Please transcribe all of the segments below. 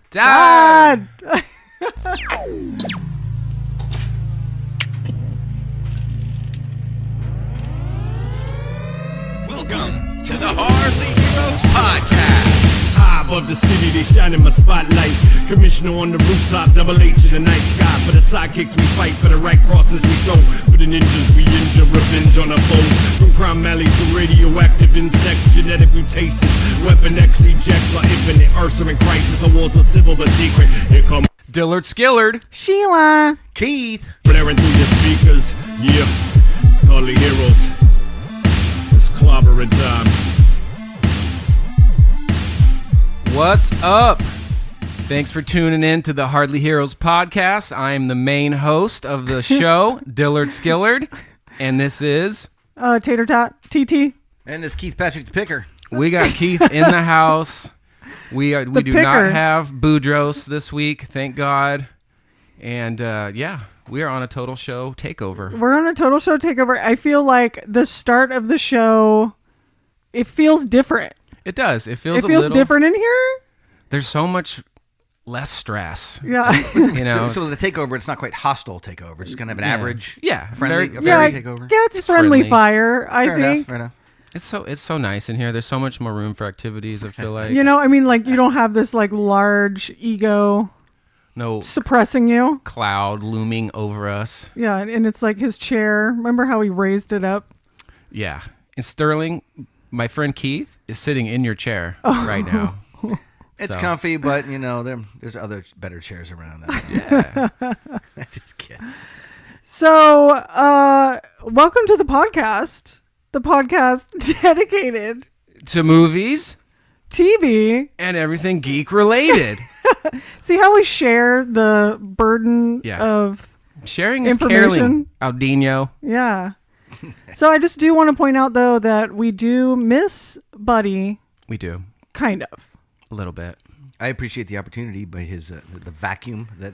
Dad! Welcome to the Hardly Heroes Podcast. High above the city, they shine in my spotlight. Commissioner on the rooftop, Double H in the night sky. For the sidekicks we fight, for the right crosses we throw. For the ninjas we injure, revenge on our foes. From crime alleys to radioactive insects, genetic mutations. Weapon X ejects our infinite Earths are in crisis. Our wars are civil but secret. Here come Dillard Skillard. Sheila. Keith. blaring through your speakers. Yeah, it's Hardly Heroes. It's clobbering time. What's up? Thanks for tuning in to the Hardly Heroes podcast. I am the main host of the show, Dillard Skillard, and this is... Tater Tot, TT. And this Keith Patrick the Picker. We got Keith in the house. We do Picker. not have Boudros this week, thank God. And we are on a total show takeover. We're on a total show takeover. I feel like the start of the show, it feels different. It does. It feels It feels a little different in here. There's so much less stress. Yeah. You know. So the takeover, it's not quite hostile takeover. It's kind of an average, very- friendly, yeah, takeover. yeah, it's It's friendly friendly. fire, I Fair think. enough. It's so nice in here. There's so much more room for activities, I feel like. You know, I mean, like, you don't have this, like, large ego No suppressing you. cloud looming over us. Yeah, and it's like his chair. Remember how he raised it up? Yeah. And Sterling, my friend Keith, is sitting in your chair right now. It's So. comfy, but, you know, there's other better chairs around. Yeah. Just kidding. So, welcome to the podcast. The podcast dedicated To movies TV. and everything geek related. See how we share the burden Yeah. of Sharing is Information. caring. Aldino. yeah. So I just do want to point out though that we do miss Buddy, We do. kind of. A little bit. I appreciate the opportunity, but his the vacuum, that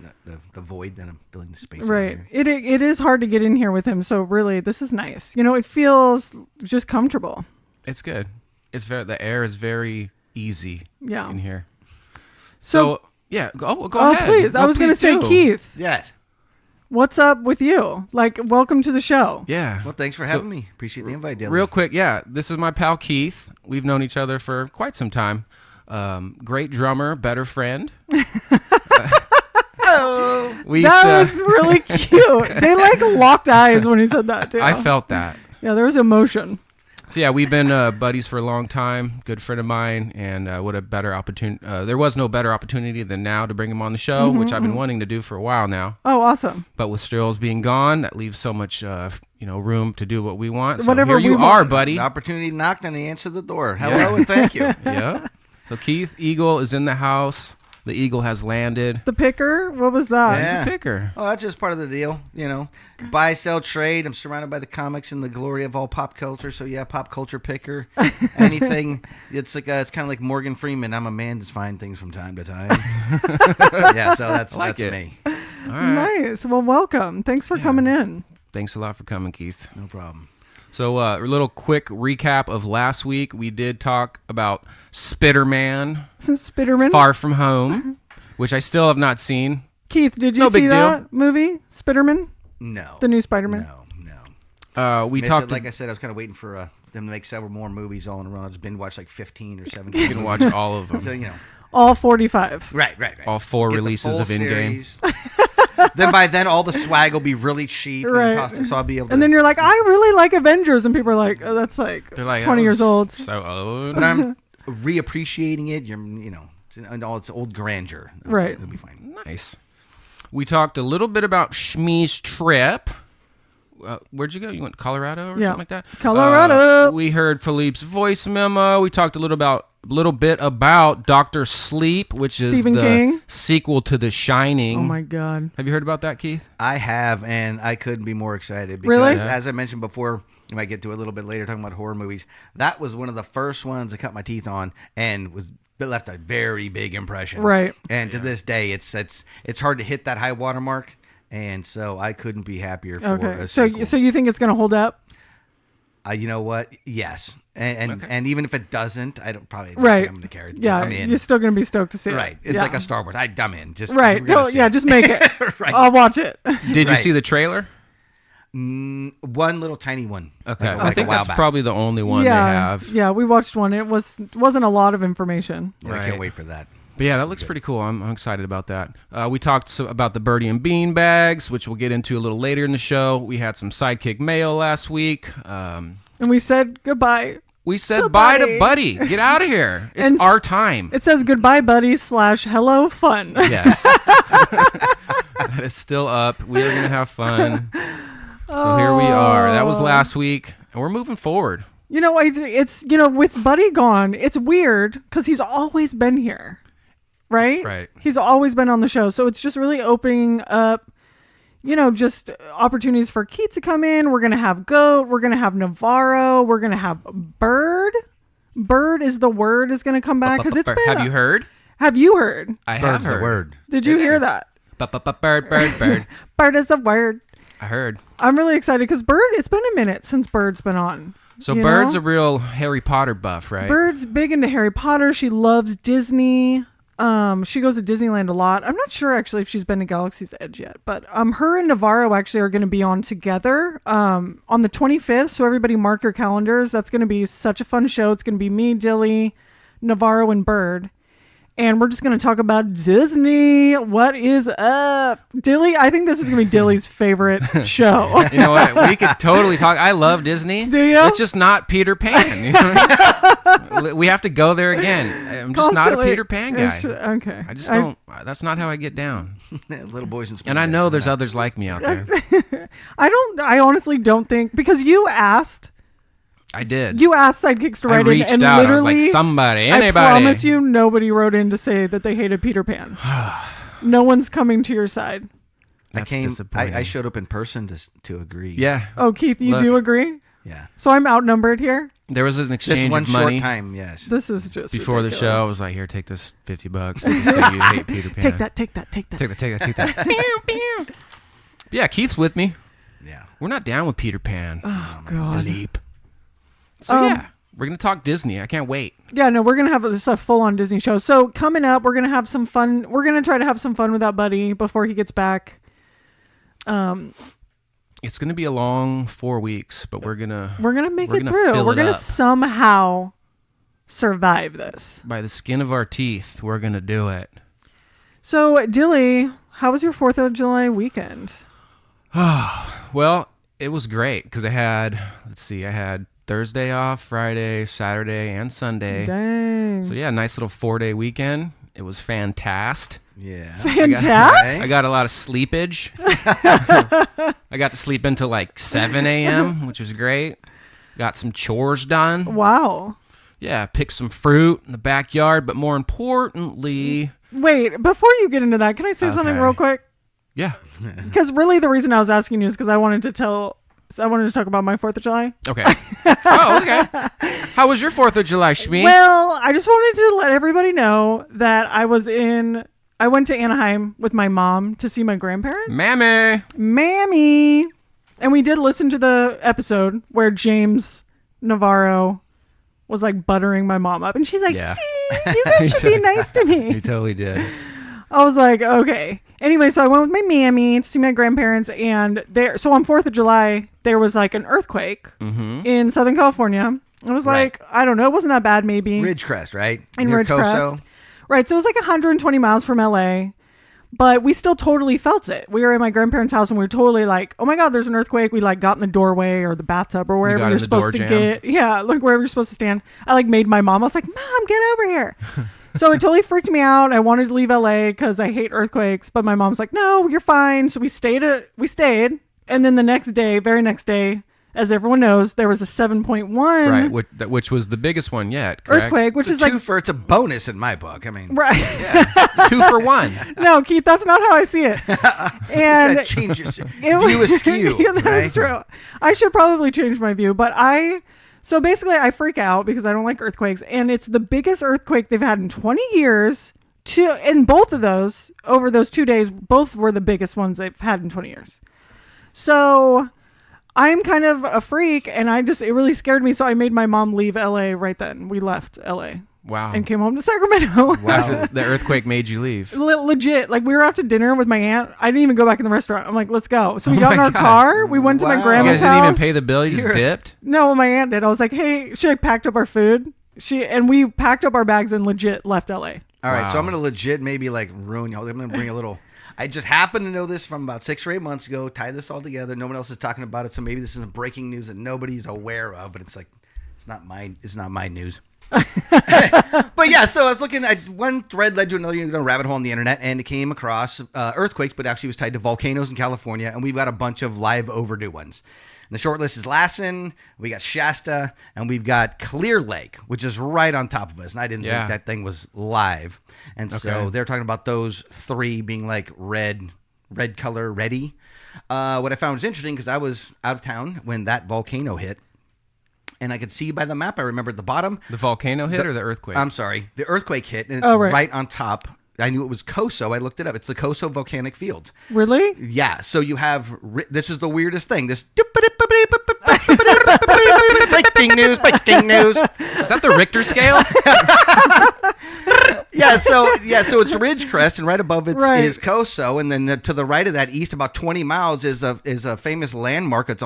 the void that I'm filling the space. Right. In here. It is hard to get in here with him. So really, this is nice. You know, it feels just comfortable. It's good. The air is very easy Yeah. in here. So, Yeah, go oh ahead. please, I No, was going to please say, do. Keith, Yes. what's up with you? Like, welcome to the show. Yeah. Well, thanks for having me. Appreciate the invite, Dylan. Real quick, yeah, this is my pal Keith. We've known each other for quite some time. Great drummer, better friend. We used That to, was really cute. They like locked eyes when he said that too. I felt that. Yeah, there was emotion. So yeah, we've been buddies for a long time. Good friend of mine, and what a better opportunity. There was no better opportunity than now to bring him on the show, which I've been wanting to do for a while now. Oh, awesome. But with Strills being gone, that leaves so much, room to do what we want. So Whatever here we you are, want. buddy. The opportunity knocked and he answered the door. Hello and thank you. Yeah. So Keith Eagle is in the house. The eagle has landed. The picker? What was that? Yeah. He's a picker. Oh, that's just part of the deal, you know. Buy, sell, trade. I'm surrounded by the comics and the glory of all pop culture. So yeah, pop culture picker. Anything. It's like it's kind of like Morgan Freeman. I'm a man to find things from time to time. Yeah, so that's it. me. All right. Nice. Well, welcome. Thanks for coming in. Thanks a lot for coming, Keith. No problem. So a little quick recap of last week. We did talk about Spider-Man, Spiderman. Far From Home, which I still have not seen. Keith, did you No see big that movie? Spiderman? No. The new Spider-Man? No. We Missed talked. it. Like I said, I was kind of waiting for them to make several more movies all in a row. I just binge watched like 15 or 17. You can watch all of them. So, you know. All 45. Right. All four Get the releases full of In-Game. series. Then by then, all the swag will be really cheap. Right. And tossed, so I'll be able to. And then you're like, I really like Avengers. And people are like, oh, that's like They're like 20 "That years was old. So old. But I'm reappreciating it. It's in all its old grandeur. Right. It'll be fine. Nice. We talked a little bit about Shmi's trip. Where'd you go? You went to Colorado or Yeah. something like that? Colorado. We heard Philippe's voice memo. We talked a little bit about Dr. Sleep, which is Stephen the King. sequel to The Shining. Oh, my God. Have you heard about that, Keith? I have, and I couldn't be more excited. Because, Really? as I mentioned before, we might get to it a little bit later, talking about horror movies. That was one of the first ones I cut my teeth on, and it left a very big impression. Right. And to this day, it's hard to hit that high water mark, and so I couldn't be happier for Okay. a So sequel. you think it's going to hold up? You know what? Yes, and even if it doesn't, I don't probably Right. I'm gonna care. Yeah, I'm in. you're still gonna be stoked to see it. Right. It's like a Star Wars. I'm in. Just Right. we're gonna No, see yeah, it. just make it. Right. I'll watch it. Did you Right. see the trailer? One little tiny one. Okay, Like I a think while that's back. probably the only one yeah, they have. yeah, we watched one. It wasn't a lot of information. Yeah, I Right. can't wait for that. But yeah, that looks pretty cool. I'm excited about that. We talked about the Birdie and Bean bags, which we'll get into a little later in the show. We had some sidekick mail last week. And we said goodbye. We said So bye Buddy. to Buddy. Get out of here. It's And our time. It says goodbye, buddy / hello fun. Yes. That is still up. We are going to have fun. So here we are. That was last week, and we're moving forward. You know, it's with Buddy gone, it's weird because he's always been here, right? Right. He's always been on the show, so it's just really opening up, just opportunities for Keith to come in. We're gonna have Goat. We're gonna have Navarro. We're gonna have Bird. Bird is the word is gonna come back because it's been. Have you heard? Have you heard? I have Bird's the heard. word. Did you It hear is. that? Bird. Bird is the word. I heard. I'm really excited because Bird. It's been a minute since Bird's been on. So you Bird's know? a real Harry Potter buff, right? Bird's big into Harry Potter. She loves Disney. She goes to Disneyland a lot. I'm not sure actually if she's been to Galaxy's Edge yet, but her and Navarro actually are going to be on together on the 25th. So everybody mark your calendars. That's going to be such a fun show. It's going to be me, Dilly, Navarro, and Bird. And we're just going to talk about Disney. What is up? Dilly, I think this is going to be Dilly's favorite show. You know what? We could totally talk. I love Disney. Do you? It's just not Peter Pan. You know what I mean? We have to go there again. I'm just not a Constantly. Peter Pan guy. Okay. I just don't. That's not how I get down. Little boys and And I know there's others like me out there. I honestly don't think, because you asked sidekicks to I write in, reached and out. I was literally, like, somebody, I anybody. promise you, nobody wrote in to say that they hated Peter Pan. No one's coming to your side. That's disappointing. I showed up in person to agree. Yeah. Oh, Keith, you Look. do agree? Yeah. So I'm outnumbered here. There was an Just exchange one of money short time, yes. This is just before the ridiculous. show. I was like, here, take this $50. So you say you hate Peter Pan. Take that. Take that. Pew, pew. Yeah, Keith's with me. Yeah. We're not down with Peter Pan. Oh God. Philippe. So yeah, we're gonna talk Disney. I can't wait. Yeah, no, we're gonna have this a full-on Disney show. So coming up, we're gonna have some fun. We're gonna try to have some fun with that Buddy before he gets back. It's gonna be a long 4 weeks, but we're gonna make we're it gonna through. fill We're it gonna up. somehow survive this. by the skin of our teeth. We're gonna do it. So, Dilly, how was your 4th of July weekend? Well, it was great because I had Thursday off, Friday, Saturday, and Sunday. Dang. So yeah, nice little 4-day weekend. It was fantastic. Yeah. Fantastic. I got a lot of sleepage. I got to sleep until like 7 a.m., which was great. Got some chores done. Wow. Yeah, picked some fruit in the backyard, but more importantly, Wait, before you get into that, can I say something Okay. real quick? yeah. Because really the reason I was asking you is because I wanted to talk about my 4th of July. Okay. Oh, okay. How was your 4th of July, Shmi? Well, I just wanted to let everybody know that I went to Anaheim with my mom to see my grandparents. Mammy. And we did listen to the episode where James Navarro was like buttering my mom up. And she's like, Yeah. see, you guys should be nice to me. You totally did. I was like, okay. Anyway, so I went with my mammy to see my grandparents, and so on 4th of July, there was like an earthquake in Southern California. It was like, I don't know, it wasn't that bad maybe. Ridgecrest, right? In Near Ridgecrest. Coso. Right, so it was like 120 miles from LA, but we still totally felt it. We were in my grandparents' house, and we were totally like, oh my God, there's an earthquake. We like got in the doorway or the bathtub or wherever got in you're the supposed to door get. jam. Yeah, like wherever you're supposed to stand. I like made my mom. I was like, Mom, get over here. So it totally freaked me out. I wanted to leave LA because I hate earthquakes, but my mom's like, no, you're fine. So we stayed. And then the very next day, as everyone knows, there was a 7.1 Right, which was the biggest one yet, correct? earthquake, which It's is a like, twofer. It's a bonus in my book. I mean, right. 2 for 1. No, Keith, that's not how I see it. And that changes it view askew. Yeah, that right? is true. I should probably change my view, but so basically I freak out because I don't like earthquakes, and it's the biggest earthquake they've had in 20 years. And both of those, over those 2 days, both were the biggest ones they've had in 20 years. So I'm kind of a freak, and it really scared me, so I made my mom leave LA right then. We left LA. Wow. And came home to Sacramento. After the earthquake made you leave. Legit. Like, we were out to dinner with my aunt. I didn't even go back in the restaurant. I'm like, let's go. So we got in our car. We went to my You grandma's guys house. didn't even pay the bill. You just dipped? No, my aunt did. I was like, hey, she packed up our food. And we packed up our bags and legit left LA. All right, so I'm going to legit maybe like ruin y'all. I'm going to bring a little... I just happened to know this from about 6 or 8 months ago, tie this all together. No one else is talking about it, so maybe this isn't breaking news that nobody's aware of, but it's like, it's not my news. But yeah, so I was looking at one thread led to another rabbit hole on the internet, and it came across earthquakes, but actually was tied to volcanoes in California, and we've got a bunch of live overdue ones. And the short list is Lassen, we got Shasta, and we've got Clear Lake, which is right on top of us. And I didn't think that thing was live. And so they're talking about those three being like red color ready. What I found was interesting because I was out of town when that volcano hit. And I could see by the map, I remember at the bottom. The volcano hit or the earthquake? I'm sorry. The earthquake hit, and it's right on top. I knew it was Coso. I looked it up. It's the Coso Volcanic Fields. Really? Yeah. So you have, this is the weirdest thing. This breaking news. Is that the Richter scale? So it's Ridgecrest, and right above it is Coso, and then to the right of that, east about 20 miles is a famous landmark. It's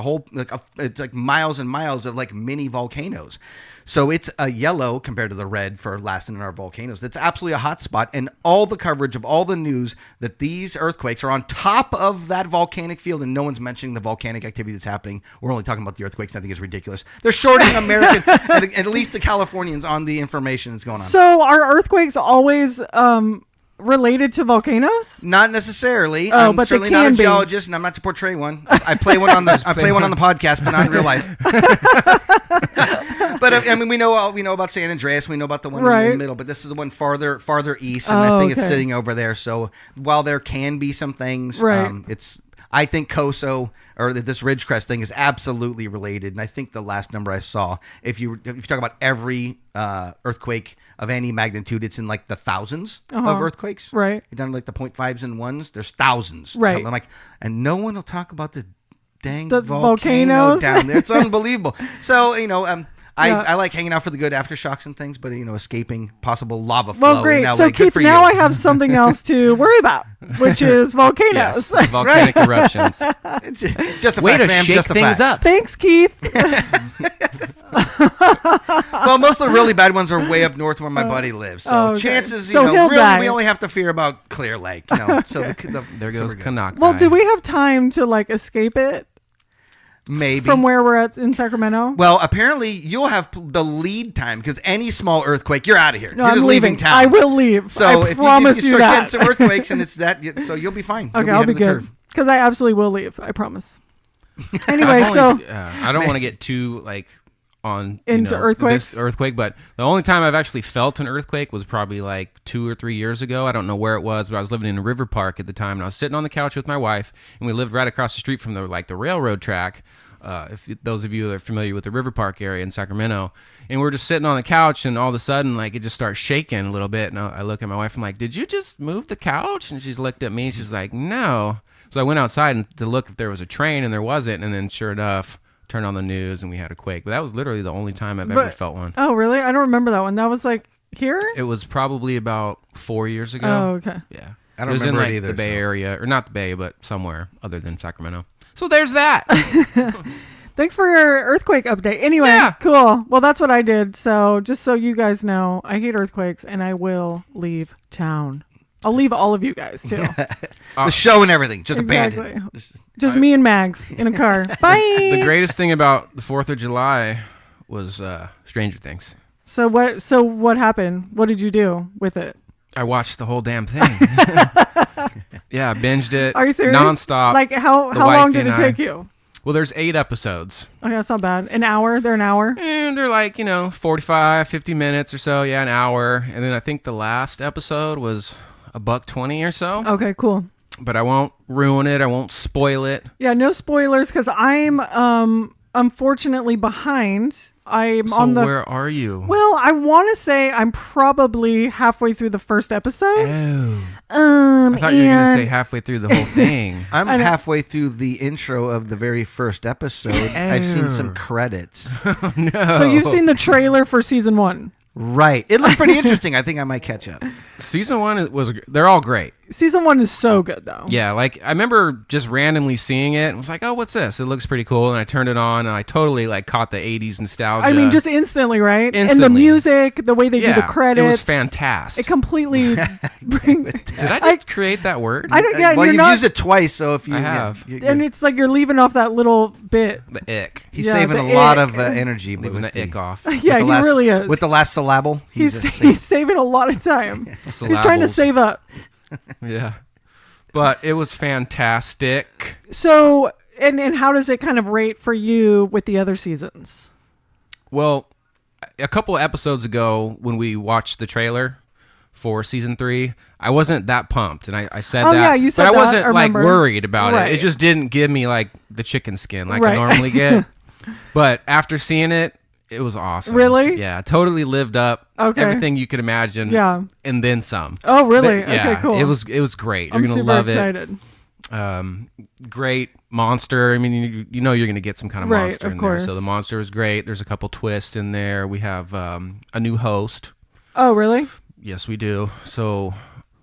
it's like miles and miles of like mini volcanoes. So it's a yellow compared to the red for Lassen and our volcanoes. It's absolutely a hot spot, and all the coverage of all the news that these earthquakes are on top of that volcanic field, and no one's mentioning the volcanic activity that's happening. We're only talking about the earthquakes, and I think it's ridiculous. They're shorting American, at least the Californians, on the information that's going on. So are earthquakes always related to volcanoes? Not necessarily. Oh, I'm but certainly they not a can be. geologist, and I'm not to portray one. I play one on the podcast, but not in real life. But I mean, we know about San Andreas. We know about the one in the middle, but this is the one farther east, and I think it's sitting over there. So while there can be some things, I think Coso or this Ridgecrest thing is absolutely related. And I think the last number I saw, if you talk about every earthquake of any magnitude, it's in like the thousands of earthquakes. Right. You're down to like the 0.5s and 1s. There's thousands. Right. So I'm like, and no one will talk about the dang the volcano volcanoes down there. It's unbelievable. So, I like hanging out for the good aftershocks and things, but escaping possible lava flow. Well, great. In LA. So, Good Keith, for now you. I have something else to worry about, which is volcanoes. Yes, volcanic eruptions. Just a way fact, to ma'am, shake just a things fact. up. Thanks, Keith. Well, most of the really bad ones are way up north where my buddy lives. So chances, really, die. we only have to fear about Clear Lake. So there goes Canuck. Well, do we have time to escape it? Maybe. From where we're at in Sacramento? Well, apparently you'll have the lead time because any small earthquake, you're out of here. No, you're just I'm leaving town. I will leave. So I promise if you you start that. getting some earthquakes and it's that, so you'll be fine. Okay, I'll be good. Because I absolutely will leave. I promise. Anyway, I don't want to get too on into earthquakes. This earthquake, but the only time I've actually felt an earthquake was probably 2 or 3 years ago. I don't know where it was, but I was living in a river park at the time, and I was sitting on the couch with my wife, and we lived right across the street from the railroad track. If those of you are familiar with the river park area in Sacramento, and we're just sitting on the couch, and all of a sudden, it just starts shaking a little bit, and I look at my wife, I'm like, "Did you just move the couch?" And she's looked at me, she's like, "No." So I went outside to look if there was a train, and there wasn't, and then sure enough, turned on the news, and we had a quake. But that was literally the only time I've ever felt one. Oh, really? I don't remember that one. That was here? It was probably about 4 years ago. Oh, okay. Yeah. I don't remember it was in in either, the Bay Area, or not the Bay, but somewhere other than Sacramento. So there's that. Thanks for your earthquake update. Anyway, cool. Well, that's what I did. So just so you guys know, I hate earthquakes, and I will leave town. I'll leave all of you guys, too. The show and everything. Just abandoned. Just me and Mags in a car. Bye. The greatest thing about the 4th of July was Stranger Things. So what happened? What did you do with it? I watched the whole damn thing. Yeah, binged it. Are you serious? Nonstop. How long did it take you? Well, there's 8 episodes. Okay, that's not bad. An hour? They're an hour? And they're 45, 50 minutes or so. Yeah, an hour. And then I think the last episode was $1.20 or so. Okay, cool. But I won't ruin it. I won't spoil it. Yeah, no spoilers because I'm unfortunately behind. Where are you? Well, I want to say I'm probably halfway through the first episode. Oh. And I thought you were going to say halfway through the whole thing. I'm halfway through the intro of the very first episode. I've seen some credits. No. So you've seen the trailer for season 1. Right. It looked pretty interesting. I think I might catch up. Season 1 they're all great. Season 1 is so good, though. Yeah, like I remember just randomly seeing it and was like, "Oh, what's this? It looks pretty cool." And I turned it on and I totally like caught the 80s nostalgia. I mean, just instantly, right? And the Instantly. music, the way they do the credits. It was fantastic. It completely Did I just create that word? I don't. Yeah, Well, you're you've not. used it twice, so if you I have. And it's like you're leaving off that little bit. The ick. he's yeah, saving the a lot ick. of energy. Leaving with the ick off. Yeah, he really is. With the last syllable, He's saving a lot of time. He's trying to Syllables. save up. Yeah. But it was fantastic. So, and how does it kind of rate for you with the other seasons? Well, a couple episodes ago when we watched the trailer for season 3, I wasn't that pumped, and I said Oh, that. yeah, you said but that, I wasn't I like remember. worried about Right. it. It just didn't give me like the chicken skin like Right. I normally get. But after seeing it, it was awesome. Really? Yeah, totally lived up. Okay. Everything you could imagine. Yeah. And then some. Oh, really? But, yeah, Okay, cool. It was great. I'm You're gonna super love excited. it. Great monster. I mean, you know you're gonna get some kind of Right, monster of in course. there. So the monster is great. There's a couple twists in there. We have a new host. Oh, really? Yes, we do. So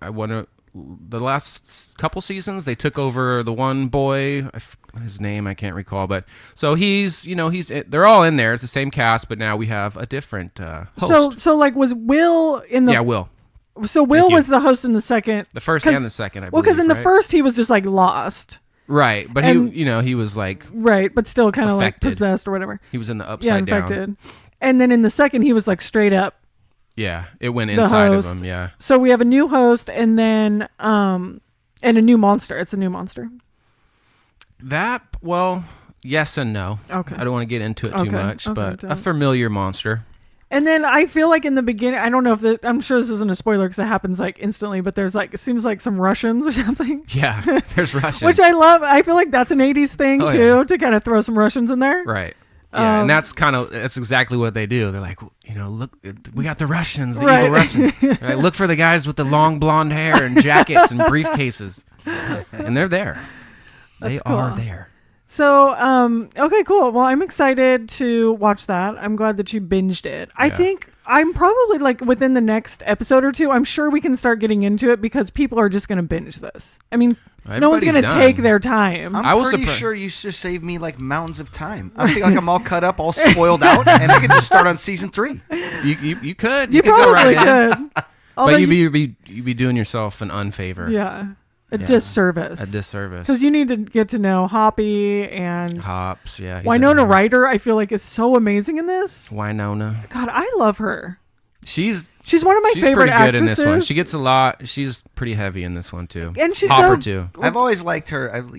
I wonder. The last couple seasons, they took over the one boy. His name I can't recall, but so they're all in there. It's the same cast, but now we have a different host. So like, was Will in the? Yeah, Will. So Will Thank you. was the host in the second. The first 'cause- and the second, I Well, believe. because in the right? first he was just like lost, right, but and- he was like right? But still kind of like Affected. possessed or whatever. he was in the Yeah, upside down. infected. And then in the second he was like straight up. Yeah, it went The inside of host. him. Yeah, So we have a new host and then and a new monster. It's a new monster. yes and no. Okay. I don't want to get into it too Okay, much, okay, but a don't. familiar monster. And then I feel like in the beginning, I don't know if I'm sure this isn't a spoiler because it happens like instantly, but there's like, it seems like some Russians or something. Yeah, there's Russians. Which I love. I feel like that's an 80s thing Oh, too, yeah. to kind of throw some Russians in there. Right. Yeah, and that's exactly what they do. They're like, look, we got the Russians, the Right. evil Russians. Right, look for the guys with the long blonde hair and jackets and briefcases, and they're there. They cool. are there. So, okay, cool. Well, I'm excited to watch that. I'm glad that you binged it. I Yeah. think I'm probably like within the next episode or two, I'm sure we can start getting into it because people are just going to binge this. I mean, no one's Everybody's going to done. take their time. I'm I was pretty surprised. sure you should save me like mountains of time. I feel like I'm all cut up, all spoiled out, and I could just start on season 3. You could you could go right probably in, could. Although but you'd be doing yourself an unfavor. yeah, a Yeah. disservice. A disservice. Because you need to get to know Hoppy and Hops, yeah. he's Winona in there. Ryder. I feel like is so amazing in this. Winona. God, I love her. She's She's one of my favorite pretty good in actresses. this one. She gets a lot. She's pretty heavy in this one too. And she's Hopper so- too. I've always liked her. Her Right,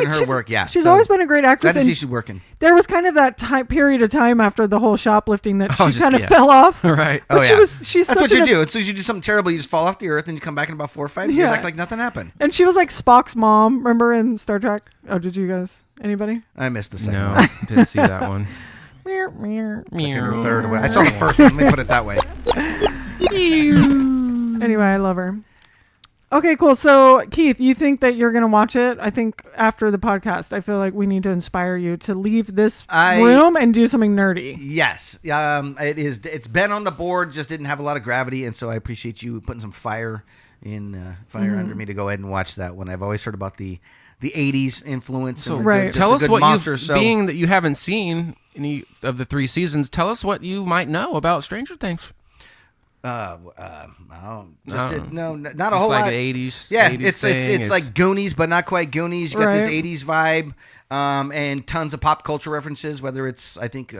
and her she's- work. Yeah, she's so always been a great actress. glad to see And she's working. there was kind of that period of time after the whole shoplifting that Oh, she just- kind of yeah. fell off. Right. But Oh, she yeah. was. She's That's such what you an- do. As soon as you do something terrible, you just fall off the earth, and you come back in about 4 or 5 years, Yeah. act like nothing happened. And she was like Spock's mom. Remember in Star Trek? Oh, did you guys? Anybody? I missed the second No, one. didn't see that one. Second or third. I saw the first one. Let me put it that way. Anyway, I love her. Okay, cool. So, Keith, you think that you're going to watch it? I think after the podcast, I feel like we need to inspire you to leave this room and do something nerdy. Yes, it is. It's been on the board, just didn't have a lot of gravity, and so I appreciate you putting some fire Mm-hmm. under me to go ahead and watch that one. I've always heard about the 80s influence. So and Right. just tell the us good what monsters, you've, being that you haven't seen any of the 3 seasons, tell us what you might know about Stranger Things. not Just a whole like lot. the 80s. Yeah, 80s it's like Goonies, but not quite Goonies. You got this Right. 80s vibe, and tons of pop culture references, whether it's I think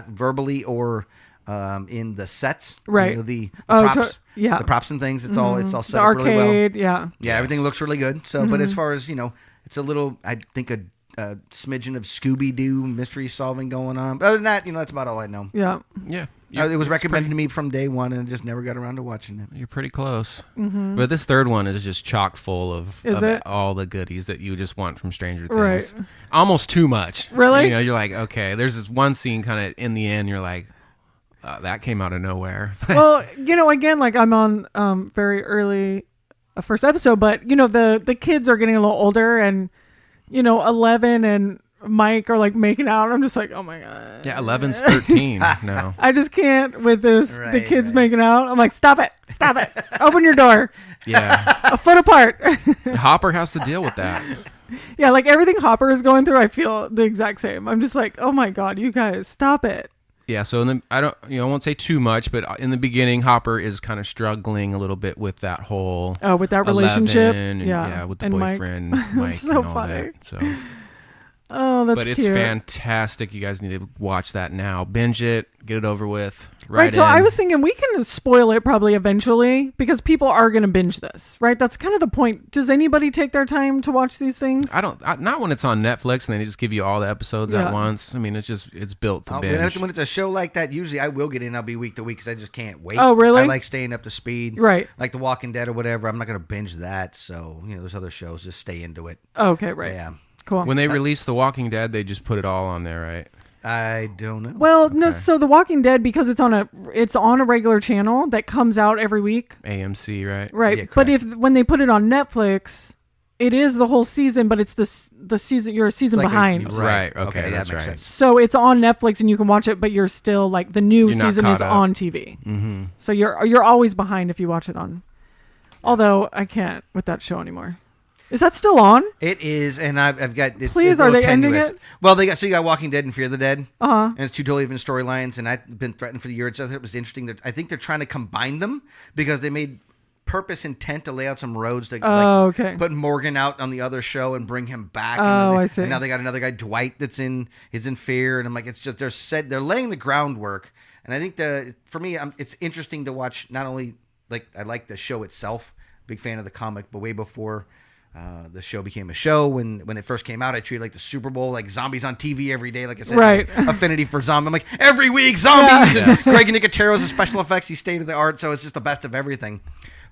verbally or in the sets, Right. You know, the Oh, props, yeah. the props and things. It's all set The up really well. arcade, yeah. Yeah, everything looks really good. So, but as far as it's a little, I think a smidgen of Scooby Doo mystery solving going on. But other than that, that's about all I know. Yeah. Yeah. It was recommended to me from day one, and I just never got around to watching it. You're pretty close. But this third one is just chock full of it? all the goodies that you just want from Stranger Right. Things. Almost too much. Really? You're like, okay, there's this one scene kind of in the end, you're like, that came out of nowhere. Well, again, like I'm on very early first episode, but the kids are getting a little older, and 11 and Mike are like making out. I'm just like, oh my god. Yeah, 11's 13 now. I just can't with this. The Right, kids right. making out. I'm like, stop it, open your door, Yeah, a foot apart. Hopper has to deal with that. Yeah, like everything Hopper is going through, I feel the exact same. I'm just like, oh my god, you guys, stop it. Yeah, so I won't say too much, but in the beginning, Hopper is kind of struggling a little bit with that whole With that relationship, 11 and, yeah, with the and Mike. boyfriend, Mike, So and all funny. that. So, Oh, that's but it's cute. fantastic. You guys need to watch that now. Binge it, get it over with. Right, so in. I was thinking we can spoil it probably eventually because people are going to binge this, right? That's kind of the point. Does anybody take their time to watch these things? Not when it's on Netflix and they just give you all the episodes Yeah. at once. I mean, it's built to When binge. it's a show like that, usually I will get in. I'll be week to week because I just can't wait. Oh, really? I like staying up to speed. Right. Like The Walking Dead or whatever. I'm not going to binge that. So, those other shows, just stay into it. Okay, right. Yeah. Cool. When they release The Walking Dead, they just put it all on there, right? I don't know. Well, no, so The Walking Dead, because it's on a regular channel that comes out every week. AMC, right? Right. Yeah, But correct. when they put it on Netflix, it is the whole season, but it's the season, you're a season It's like behind. Right, okay, that that's makes right. sense. So it's on Netflix and you can watch it, but you're still like the new You're not season is caught up. on TV. Mm-hmm. So you're always behind if you watch it on. Although I can't with that show anymore. Is that still on? It is, and I've got. It's Please, a little are they ending tenuous. it? Well, so you got Walking Dead and Fear the Dead, Uh-huh. and it's two totally different storylines. And I've been threatened for the year. I thought it was interesting. I think they're trying to combine them because they made purpose intent to lay out some roads to Okay. put Morgan out on the other show and bring him back. I see. And now they got another guy, Dwight, is in Fear, and I'm like, it's just they're laying the groundwork. And I think for me, it's interesting to watch. Not only I like the show itself, big fan of the comic, but way before. The show became a show. When it first came out, I treated it like the Super Bowl, like zombies on TV every day. Like I said, Right. affinity for zombies. I'm like, every week, zombies. And Greg Nicotero's the special effects. He's state of the art, so it's just the best of everything.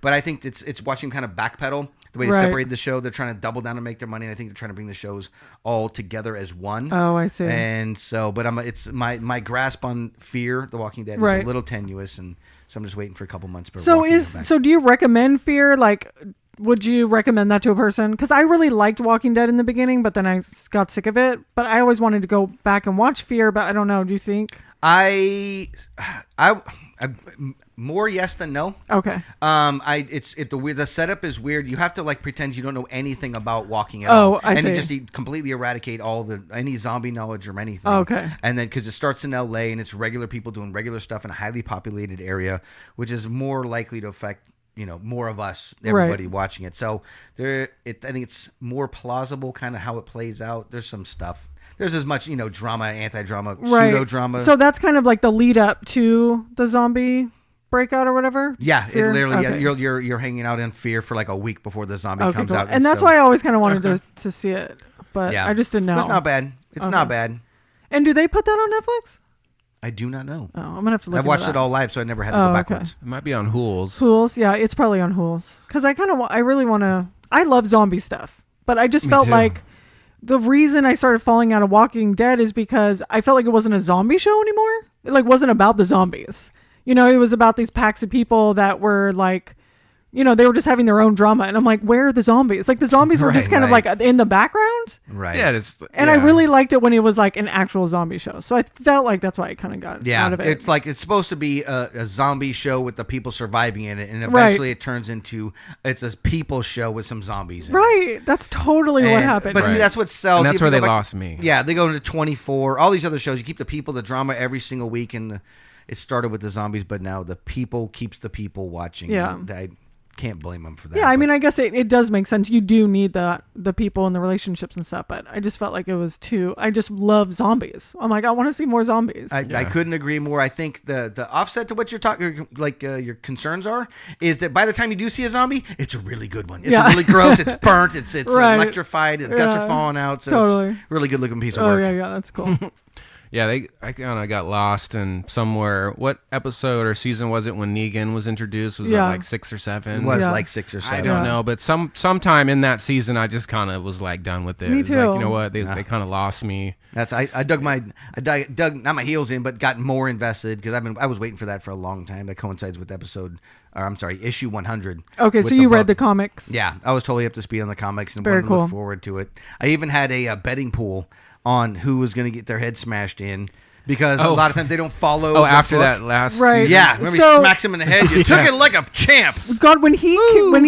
But I think it's watching kind of backpedal the way they Right. separated the show. They're trying to double down and make their money, and I think they're trying to bring the shows all together as one. Oh, I see. And so, but it's my grasp on Fear, The Walking Dead, is Right. a little tenuous, and so I'm just waiting for a couple months. So do you recommend Fear? Like, would you recommend that to a person? Because I really liked Walking Dead in the beginning, but then I got sick of it. But I always wanted to go back and watch Fear, but I don't know. Do you think? I more yes than no. Okay. The setup is weird. You have to pretend you don't know anything about walking at Oh, all. I and see. you just completely eradicate any zombie knowledge or anything. Okay. And then because it starts in LA and it's regular people doing regular stuff in a highly populated area, which is more likely to affect more of us, everybody watching it. So I think it's more plausible kind of how it plays out. There's some stuff. There's as much, drama, anti-drama, pseudo-drama. So that's kind of like the lead up to the zombie breakout or whatever. Yeah, Fear? it literally. Okay. Yeah, you're hanging out in Fear for like a week before the zombie comes cool. out, And that's so- why I always kind of wanted to see it, but Yeah, I just didn't know. It's not bad. It's not bad. And do they put that on Netflix? I do not know. Oh, I'm gonna have to look. I've watched into it that. all live, so I never had to go backwards. It might be on Hools. Hools, yeah, it's probably on Hools. Because I really want to. I love zombie stuff, but I just felt too. like the reason I started falling out of Walking Dead is because I felt like it wasn't a zombie show anymore. It wasn't about the zombies. It was about these packs of people that were they were just having their own drama, and I'm like, where are the zombies? Like the zombies were just Right, kind of right. like in the background. Right. Yeah, And I really liked it when it was like an actual zombie show. So I felt like that's why I kind of got out of it. It's supposed to be a zombie show with the people surviving in it, and eventually it turns into it's a people show with some zombies. In it. Right. That's totally what happened. But see, Right. that's what sells. And that's You where have to they go back- lost me. Yeah, they go into 24. All these other shows, you keep the people, the drama every single week, and it started with the zombies, but now the people keeps the people watching. Yeah. And I can't blame them for that. Yeah, I but- mean, I guess it does make sense. You do need the people and the relationships and stuff, but I just felt like it was I just love zombies. I'm like, I want to see more zombies. I couldn't agree more. I think the offset to what you're talking, your concerns are, is that by the time you do see a zombie, it's a really good one. It's really gross. It's burnt. It's Right. electrified. The guts are Yeah. falling out. So Totally. it's a really good looking piece of Oh, work. yeah, that's cool. Yeah, I kind of got lost in somewhere. What episode or season was it when Negan was introduced? Was it Yeah. like 6 or 7? It was Yeah. like 6 or 7. I don't know, but sometime in that season, I just kind of was done with it. Me It was like, too. you know what? They kind of lost me. I dug not my heels in, but got more invested because I was waiting for that for a long time. That coincides with episode or I'm sorry, issue 100. Okay, with so you read book. the comics. Yeah, I was totally up to speed on the comics and Very wanted to cool. look forward to it. I even had a betting pool on who was going to get their head smashed in because a lot of times they don't follow. Oh, the after book. that last Right. season? Yeah, remember So- he smacks him in the head. You took it like a champ. God, when he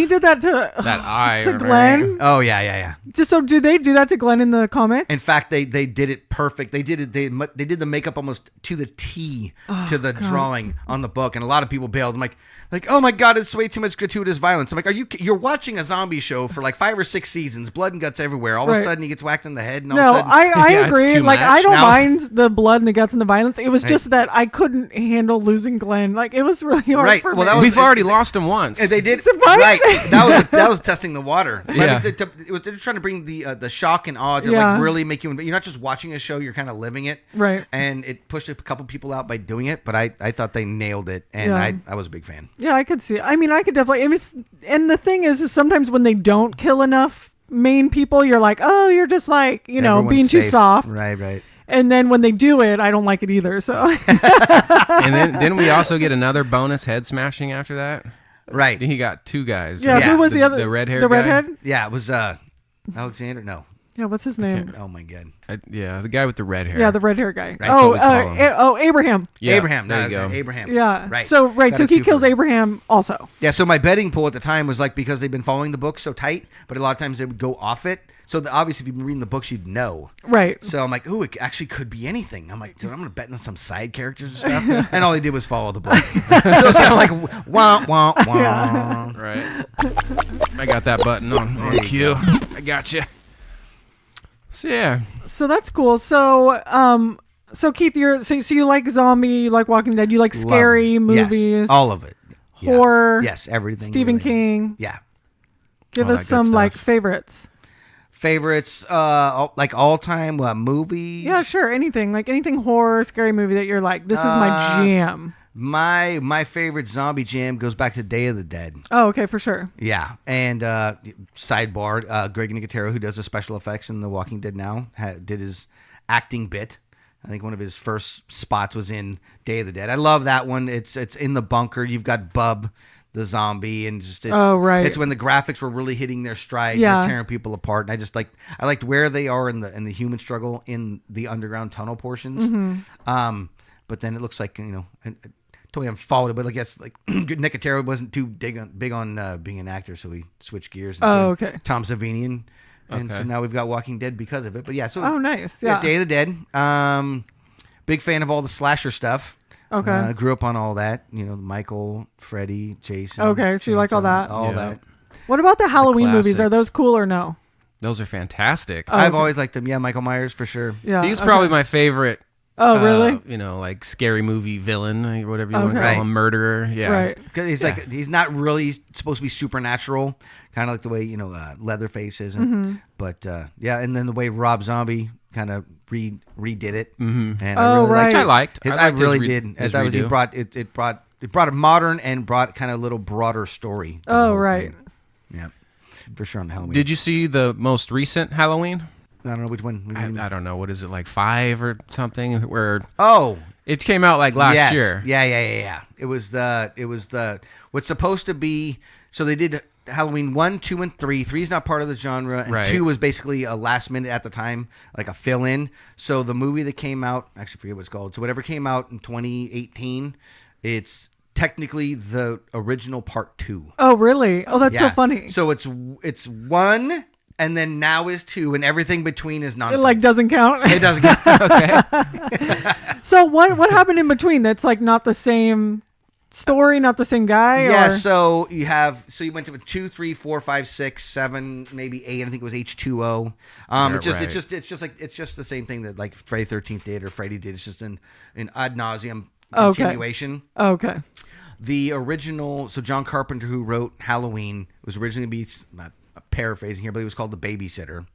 did that to That eye. to right? Glenn. Oh yeah. So do they do that to Glenn in the comics? In fact, they did it perfect. They did it. They did the makeup almost to the T to the drawing on the book, and a lot of people bailed. I'm like, oh my God, it's way too much gratuitous violence. I'm like, you're watching a zombie show for like 5 or 6 seasons, blood and guts everywhere. All of a Right. sudden, he gets whacked in the head, and all No, of a sudden, I Yeah, it's agree. too Like much. I don't Now it's- mind the blood and the guts and the violence. It was just that I couldn't handle losing Glenn. Like it was really hard Right. for Well, me. that was- We've already lost him once. they did So what? right. That was testing the water. Yeah. They're trying to bring the shock and awe to Yeah. like really make you. You're not just watching a show; you're kind of living it. Right. And it pushed a couple people out by doing it, but I thought they nailed it, and Yeah. I was a big fan. Yeah, I could see it. I mean, I could definitely. And the thing is sometimes when they don't kill enough main people, you're like, oh, you're just like, Everyone's being too safe. soft. Right. And then when they do it, I don't like it either. So And then didn't we also get another bonus head smashing after that? Right. He got 2 guys. yeah, right? who was the other? The red hair. The redhead. Yeah, it was Alexander. No. Yeah, what's his name? Oh my God. Yeah, the guy with the red hair. Yeah, the red hair guy. Right, so Oh, we call him. Abraham. Yeah, Abraham. There No, you go. Abraham. Yeah. Right. So Got so a he kills twofer. Abraham also. Yeah. So my betting pool at the time was like because they've been following the book so tight, but a lot of times they would go off it. So obviously, if you've been reading the books, you'd know. Right. So I'm like, ooh, it actually could be anything. I'm like, dude, I'm gonna bet on some side characters and stuff. And all he did was follow the book. So it's kind of like wah wah wah. Right. I got that button on you cue. I got you. So yeah, So that's cool. So so Keith, so you like zombie, you like Walking Dead, you like scary Love it. Yes, movies, all of it. Yeah. horror, Yes, everything. Stephen really. King. Yeah. Give All us that good some like stuff. favorites. Favorites, like all time movies. Yeah, sure. Anything horror, scary movie that you're like, this is my jam. My favorite zombie jam goes back to Day of the Dead. Oh, okay, for sure. Yeah, and sidebar, Greg Nicotero, who does the special effects in The Walking Dead now, did his acting bit. I think one of his first spots was in Day of the Dead. I love that one. It's in the bunker. You've got Bub, the zombie, and just right. It's when the graphics were really hitting their stride. Yeah. They're tearing people apart, and I liked where they are in the human struggle in the underground tunnel portions. Mm-hmm. But then it looks like I totally unfollowed it, but I guess like Nicotero wasn't too big on being an actor, so we switched gears. Oh, okay. Tom Savini, and so Okay. now we've got Walking Dead because of it. But yeah, so Oh, nice. Yeah. Day of the Dead. Big fan of all the slasher stuff. Okay. Grew up on all that. Michael, Freddy, Jason. Okay, so you like all that. All Yeah. that. What about the Halloween movies? Are classics. those cool or no? those are fantastic. I've okay. always liked them. Yeah, Michael Myers for sure. Yeah. He's okay. probably my favorite. Oh, really? Like scary movie villain, or whatever you want to Okay. call him, murderer. Yeah. Right. Because he's like he's not really supposed to be supernatural, kind of like the way Leatherface isn't. Mm-hmm. But yeah, and then the way Rob Zombie kind of redid it, and Oh, right. Which I liked. I liked his really re- did. I his thought he redo. brought a modern and brought kind of a little broader story. to the Oh, whole right. thing. Yeah, for sure on Halloween. Did you see the most recent Halloween? I don't know which one. I don't know. What is it, like 5 or something? Where Oh, it came out like last yes. year. Yeah. It was the what's supposed to be. So they did Halloween 1, 2, and 3. 3 is not part of the genre, and Right. 2 was basically a last minute at the time, like a fill in. So the movie that came out, I actually forget what it's called. So whatever came out in 2018, it's technically the original part 2. Oh, really? Oh, that's so Yeah. funny. So it's 1, and then now is 2, and everything between is It nonsense. like doesn't count. It doesn't get So what happened in between? That's like not the same story, not the same guy. Yeah, Or? so you went to 2, 3, 4, 5, 6, 7, maybe 8. I think it was H2O. It's just the same thing that like Friday 13th did or Freddy did. It's just an ad nauseum Okay. continuation. Okay. The original, so John Carpenter, who wrote Halloween, was originally going to be, not paraphrasing here, but it was called The Babysitter.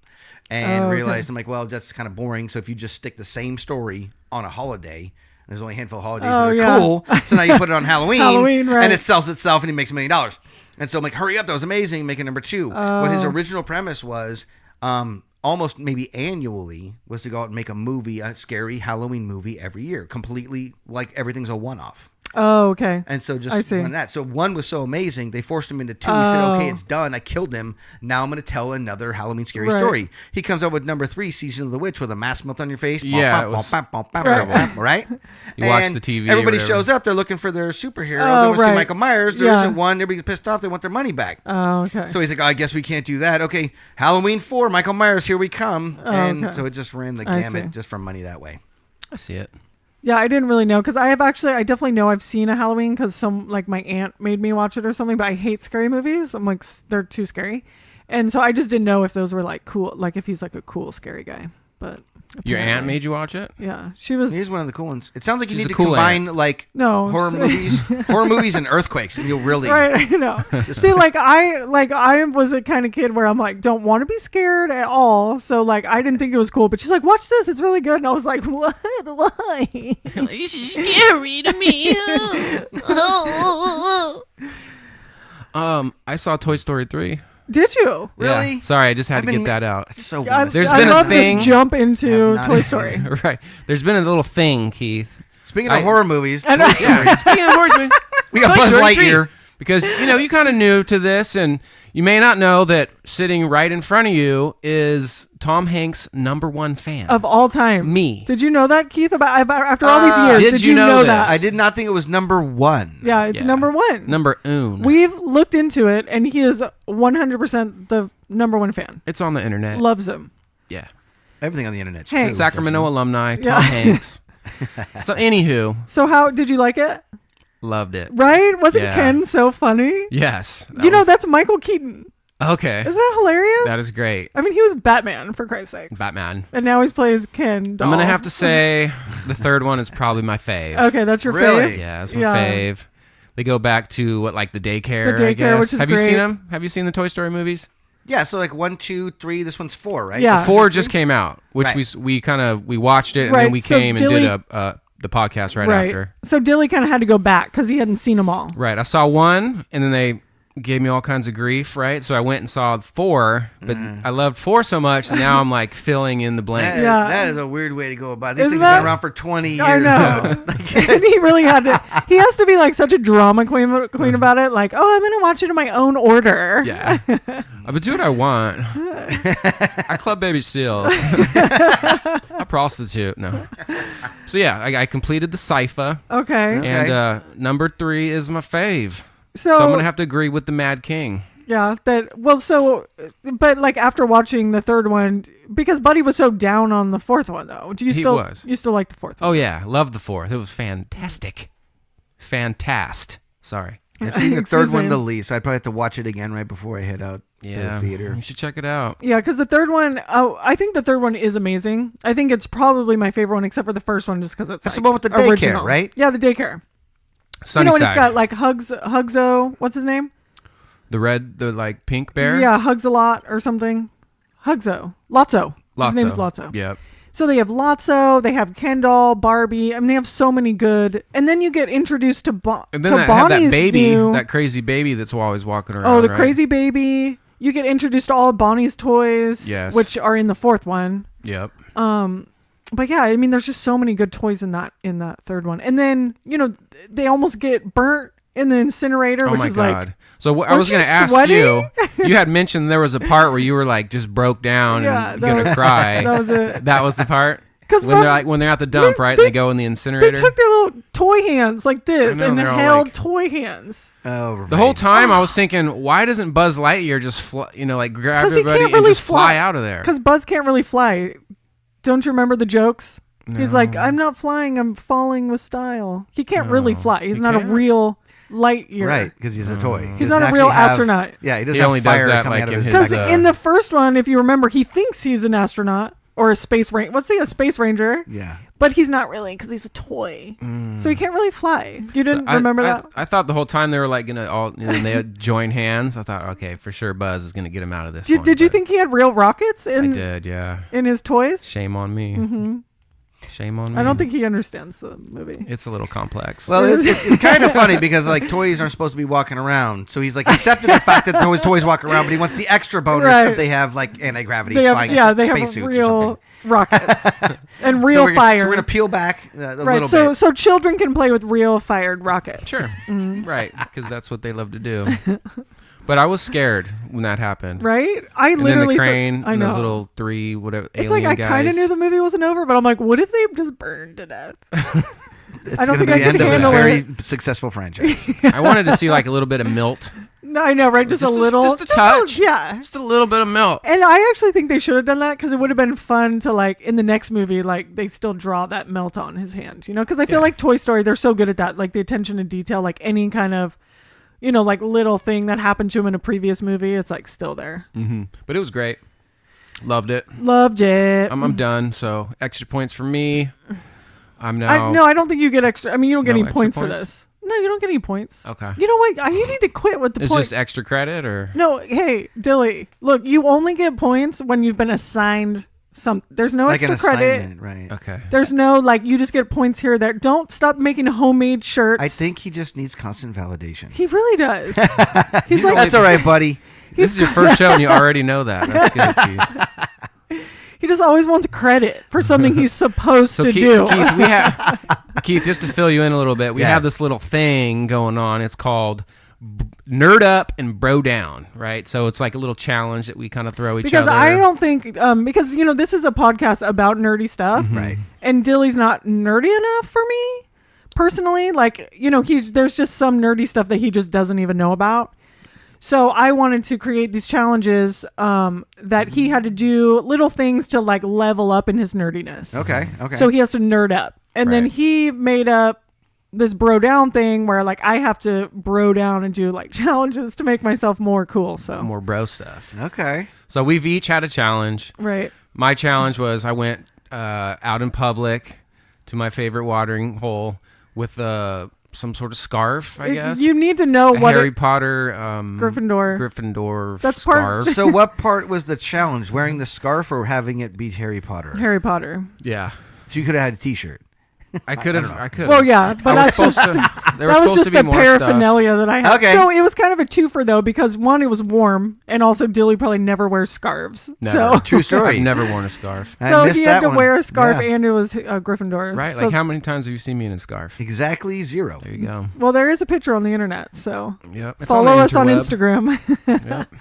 And Okay. realized, I'm like, well, that's kind of boring. So if you just stick the same story on a holiday, there's only a handful of holidays that are yeah. cool. So now you put it on Halloween, Halloween, right. and it sells itself, and he makes $1 million. And so I'm like, hurry up, that was amazing. Make it number 2. What his original premise was, almost maybe annually, was to go out and make a movie, a scary Halloween movie every year, completely like everything's a one-off. Oh, okay. And so I just see. run that. So one was so amazing, they forced him into two. He said, okay, it's done. I killed him. Now I'm going to tell another Halloween scary Right. story. He comes up with number 3, Season of the Witch, with a mask melt on your face. Yeah, it was Right? You watch And the TV or Everybody whatever. shows up. They're looking for their superhero. Oh, They want to right. see Michael Myers. There Yeah. not one. Everybody's pissed off. They want their money back. Oh, okay. So he's like, oh, I guess we can't do that. Okay, Halloween 4, Michael Myers, here we come. And okay. so it just ran the I gamut see. just for money that way. I see it. Yeah, I didn't really know because I definitely know I've seen a Halloween because my aunt made me watch it or something, but I hate scary movies. I'm like, they're too scary. And so I just didn't know if those were like cool, like if he's like a cool, scary guy. But Your aunt apparently- made you watch it? Yeah, she was. He's one of the cool ones. It sounds like you She's need a to cool combine like No, horror movies and earthquakes, and you'll really. Right, I know. See, I was a kind of kid where I'm like, don't want to be scared at all. So like, I didn't think it was cool. But she's like, watch this, it's really good. And I was like, what? Why? This is scary to me. I saw Toy Story 3. Did you? Really? Yeah. Sorry, I just had I've to been- get that out. So I, There's I been a love thing- this jump into Have not Toy seen Story. Right. There's been a little thing, Keith. Speaking of I- horror movies, I know. Toy Story. Yeah. Speaking of horsemen, We got Toy Buzz Story 3. Lightyear. Because, you kind of new to this, and you may not know that sitting right in front of you is Tom Hanks' #1 fan. Of all time. Me. Did you know that, Keith? After all these years, Did did you you know know this? that? I did not think it was number 1. Yeah, it's Yeah. #1. Number un. We've looked into it, and he is 100% the #1 fan. It's on the internet. Loves him. Yeah. Everything on the internet's Hey. true. Sacramento alumni, Tom Yeah. Hanks. So, anywho, So how did you like it? loved it. Right? Wasn't Yeah. Ken so funny? Yes. That's Michael Keaton. Okay. Isn't that hilarious? That is great. I mean, he was Batman, for Christ's sakes. Batman. And now he plays Ken doll. I'm going to have to say the third one is probably my fave. Okay, that's your Really? fave? Yeah, that's my Yeah. fave. They go back to the daycare, The I daycare, guess. which is Have you great. seen them? Have you seen the Toy Story movies? Yeah, so like 1, 2, 3. This one's 4, right? Yeah. 4 just came out, which Right. we watched it and Right, then we so came and Dilly- did the podcast right after. So Dilly kind of had to go back because he hadn't seen them all. Right. I saw 1 and then they gave me all kinds of grief, right? So I went and saw 4, but I loved 4 so much that now I'm like filling in the blanks. Yeah. That is a weird way to go about it. These Isn't things have that- been around for 20 years. I know. And he really had to. He has to be like such a drama queen about it. Like, oh, I'm going to watch it in my own order. Yeah. I would do what I want. I club baby seals. I prostitute. No. So yeah, I completed the cipher. Okay. And number 3 is my fave. So I'm gonna have to agree with the Mad King. Yeah, but like after watching the third one, because Buddy was so down on the fourth one though, He was. you still like the fourth one? Oh yeah, loved the 4th. It was fantastic. Sorry. I've seen the Excuse third one me. the least. I'd probably have to watch it again right before I head out to Yeah, the theater. you should check it out. Yeah, because the third one, I think the third one is amazing. I think it's probably my favorite one, except for the first one, just because it's That's like, the one with the daycare, original. right? Yeah, the daycare. Sunnyside. You know when it's got like Hugzo, what's his name? the pink bear. Yeah, Hugs a Lot or something. Hugzo. Lotso. His name's Lotso. Yep. So they have Lotso, they have Ken doll, Barbie. I mean, they have so many good. And then you get introduced to And then to have Bonnie's that baby, new, that crazy baby that's always walking around. oh, the right? crazy baby. You get introduced to all of Bonnie's toys, Yes. which are in the fourth one. Yep. But yeah, I mean, there's just so many good toys in that third one. And then they almost get burnt in the incinerator, Oh which my is god! like, So I weren't was going to you ask sweating? you. You had mentioned there was a part where you were like just broke down Yeah, and that gonna was- cry. that was it. That was the part. 'Cause when they're at the dump, right? they- They go in the They incinerator. took their little toy hands like this I know, and they're all held like- toy hands. Oh, right. The whole time I was thinking, why doesn't Buzz Lightyear just fly, grab 'Cause he everybody can't and really just fly out of there? Because Buzz can't really fly. Don't you remember the jokes? He's like, I'm not flying, I'm falling with style. He can't really fly. He's he not can't? a real Lightyear. Right, because he's a toy. He He's doesn't not a real actually have- astronaut. Yeah, he doesn't He have only does fire that, coming like, out of in his his, Because in the first one, if you remember, he thinks he's an astronaut or a space ranger. Let's say a space ranger. Yeah. But he's not really because he's a toy. So he can't really fly. You didn't I- remember I, that? I thought the whole time they were like gonna all, they would join hands. I thought, okay, for sure, Buzz is gonna get him out of this. Did you but think he had real rockets I in did? Yeah. his toys? Shame on me. Shame on me. I don't think he understands the movie. It's a little complex. Well, it's kind of funny because like toys aren't supposed to be walking around, so he's like accepted the fact that toys walk around, but he wants the extra bonus if they have like anti-gravity flying they spacesuits have or real something. rockets and real fire. So we're gonna peel back a right. little bit. So children can play with real fired rockets. Sure. Right, because that's what they love to do. But I was scared when that happened. Right? I And literally then the crane, I and know. those little three, whatever, It's alien like I kind of guys. knew the movie wasn't over, but I'm like, what if they just burned to death? It's I don't gonna think be I the can end of a handle very it. successful franchise. I wanted to see like a little bit of Milt. No, I know, right? Just a Just little. just a touch. Yeah. Just a little bit of Milt. And I actually think they should have done that because it would have been fun to like in the next movie, like they still draw that melt on his hand, you know? Because I feel like Toy Story, they're so good at that, like the attention to detail, like any kind of, you know, like little thing that happened to him in a previous movie, it's like still there. But it was great. Loved it. Loved it. I'm done. So extra points for me. I'm now. No, I don't think you get extra. I mean, you don't get No any extra points for points? this. No, you don't get any points. Okay. You know what? You need to quit with the It's points. just extra credit, or No, hey, Dilly, look, you only get points when you've been assigned some. There's no Like an extra credit. assignment, right? okay. There's no like you just get points here. There, don't stop making homemade shirts. I think he just needs constant validation. he really does. He's like That's all right, buddy. This is your first show, and you already know that. That's good, Keith. he just always wants credit for something he's supposed So to Keith, do. Keith, we have Keith. Just to fill you in a little bit, we Yeah. have this little thing going on. It's called Nerd Up and Bro Down, right? So it's like a little challenge that we kind of throw each Because other. I don't think because you know this is a podcast about nerdy stuff, Right. and Dilly's not nerdy enough for me personally. Like you know there's just some nerdy stuff that he just doesn't even know about. So I wanted to create these challenges that he had to do little things to like level up in his nerdiness. Okay. Okay. So he has to nerd up, and then Right. he made up this bro down thing where like I have to bro down and do like challenges to make myself more cool. So more bro stuff. okay. So we've each had a challenge. right. My challenge was I went out in public to my favorite watering hole with some sort of scarf, I guess. You need to know A what Harry Potter Gryffindor. That's scarf. So what part was the challenge? Wearing the scarf or having it be Harry Potter? Harry Potter. Yeah, So you could have had a T-shirt. I could have. I could. Well, yeah, but I was that's just supposed to. There that was was supposed just to be the more stuff. paraphernalia that I had. Okay. So it was kind of a twofer though because one, it was warm, and also Dilly probably never wears scarves. Never. So True story. I've never worn a scarf. I so missed he had that to one. wear a scarf, Yeah. and it was Gryffindor. Right? So, Like how many times have you seen me in a scarf? Exactly 0. There you go. well, there is a picture on the internet, so Yep. It's follow the us on interweb. Instagram. Yep.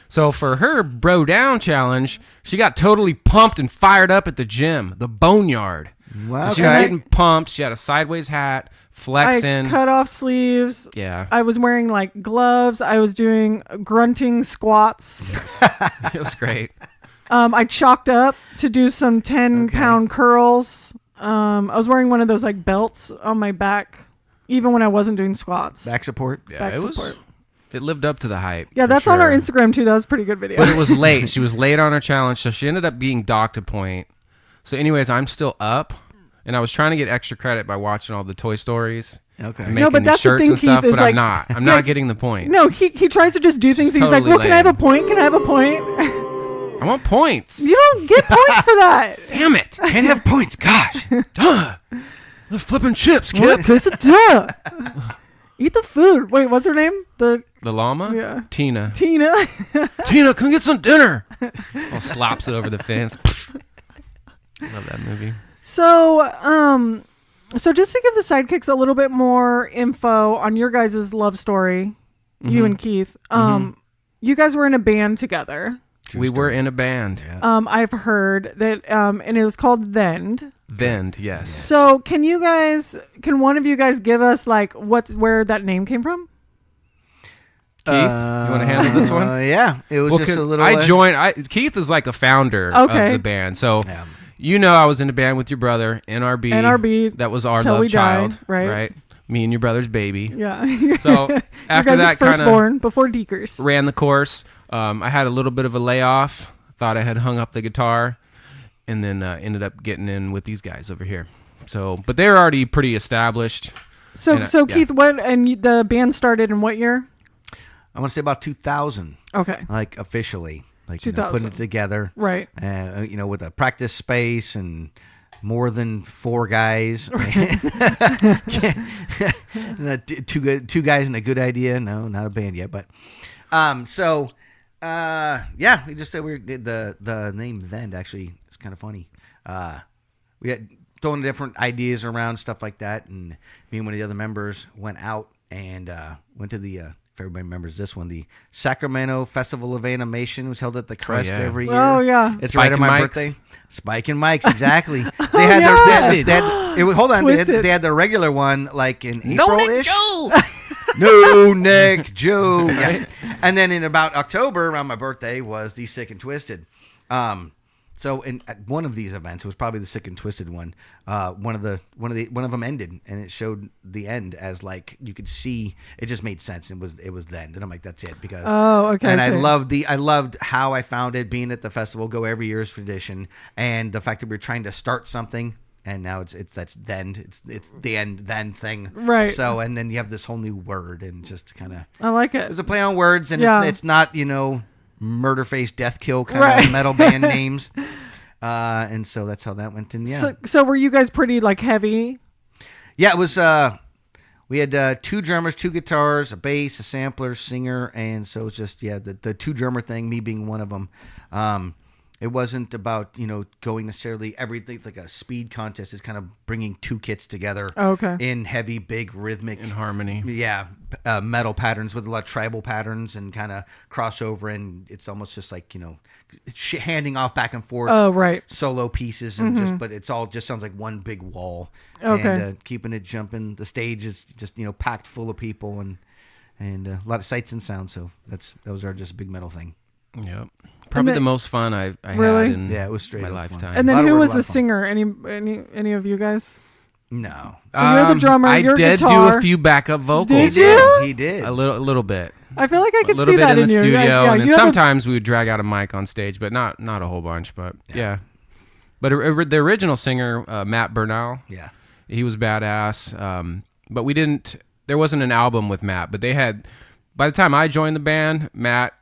So for her bro down challenge, she got totally pumped and fired up at the gym, the boneyard. Wow. So she was Okay. getting pumped. She had a sideways hat, I flexing. cut off sleeves. Yeah, I was wearing like gloves. I was doing grunting squats. it was great. I chalked up to do some 10-pound curls. I was wearing one of those like belts on my back, even when I wasn't doing squats. Back support. Yeah, Back it was. support. It lived up to the hype. Yeah, for that's on our sure. Instagram too. That was a pretty good video. But it was late. She was late on her challenge, so she ended up being docked a point. So, anyways, I'm still up, and I was trying to get extra credit by watching all the Toy Stories. Okay. And No, making but these that's the shirts thing, and stuff, Keith, is but I'm like- not. I'm yeah, not getting the points. no, he tries to just do things. She's He's like, totally well, can I have a lame. point? Can I have a point? I want points. You don't get points for that. Damn it. Can't have points. Gosh. Duh. The flipping chips, What kid. piece of duh. Eat the food. Wait, what's her name? The The llama? Yeah. Tina. Tina. Tina, come get some dinner. Well, slaps it over the fence. Love that movie. So, so just to give the sidekicks a little bit more info on your guys' love story, you and Keith. You guys were in a band together. We were in a band. I've heard that, and it was called Vend. Vend, yes. So can one of you guys give us like where that name came from? Keith, you want to handle this one? Yeah. It was just a little. I joined. Keith is like a founder Okay. of the band. So, Yeah. you know, I was in a band with your brother, NRB. NRB, That was our till love we child. died, right? Me and your brother's baby. Yeah. So, Your after guys' that kind of firstborn before Deekers. ran the course, I had a little bit of a layoff. Thought I had hung up the guitar, and then ended up getting in with these guys over here. So, but they're already pretty established. So And, so yeah. Keith, the band started in what year? I want to say about 2000, Okay. like officially, like 2000. putting it together. Right. With a practice space and more than 4 guys. Two guys and a good idea. No, not a band yet, but we just said the name Vend actually is kind of funny. We had throwing different ideas around, stuff like that, and me and one of the other members went out and went to the if everybody remembers this one, the Sacramento Festival of Animation was held at the Crest every year. Oh yeah, it's Spike right on my and Mike's. birthday. Spike and Mike's, exactly. They had hold on, they had the regular one like in April-ish. No, Nick, Joe. Yeah. And then in about October, around my birthday, was the Sick and Twisted. So at one of these events, it was probably the Sick and Twisted one. One of them ended, and it showed the end as like you could see. It just made sense. It was the end, and I'm like, that's it because. Oh, okay. And I loved how I found it being at the festival. Go every year's tradition, and the fact that we're trying to start something. And now it's the end then thing, right? So and then you have this whole new word and just kind of I like it. There's a play on words and it's not Murderface Death Kill kind of metal band names, and so that's how that went. And so were you guys pretty like heavy? Yeah, it was. We had 2 drummers, 2 guitars, a bass, a sampler, singer, and so it's just the 2 drummer thing. Me being one of them. It wasn't about, going necessarily everything. It's like a speed contest. It's kind of bringing 2 kits together in heavy, big, rhythmic. In harmony. Yeah. Metal patterns with a lot of tribal patterns and kind of crossover. And it's almost just like, handing off back and forth. Oh, right. Solo pieces. And but it's all just sounds like one big wall. Okay. And keeping it jumping. The stage is just, packed full of people and a lot of sights and sounds. So those are just a big metal thing. Yep. Probably the most fun I really? had in it was straight my up lifetime. fun. And then who was the singer? Any of you guys? No. So you're the drummer. I you're did guitar. do a few backup vocals. Did you? He did. A little bit. I feel like I could A little see bit that in the you. studio, Yeah, and then you have sometimes we would drag out a mic on stage, but not a whole bunch. But yeah. But the original singer, Matt Bernal, he was badass. But we didn't. There wasn't an album with Matt, but they had. By the time I joined the band, Matt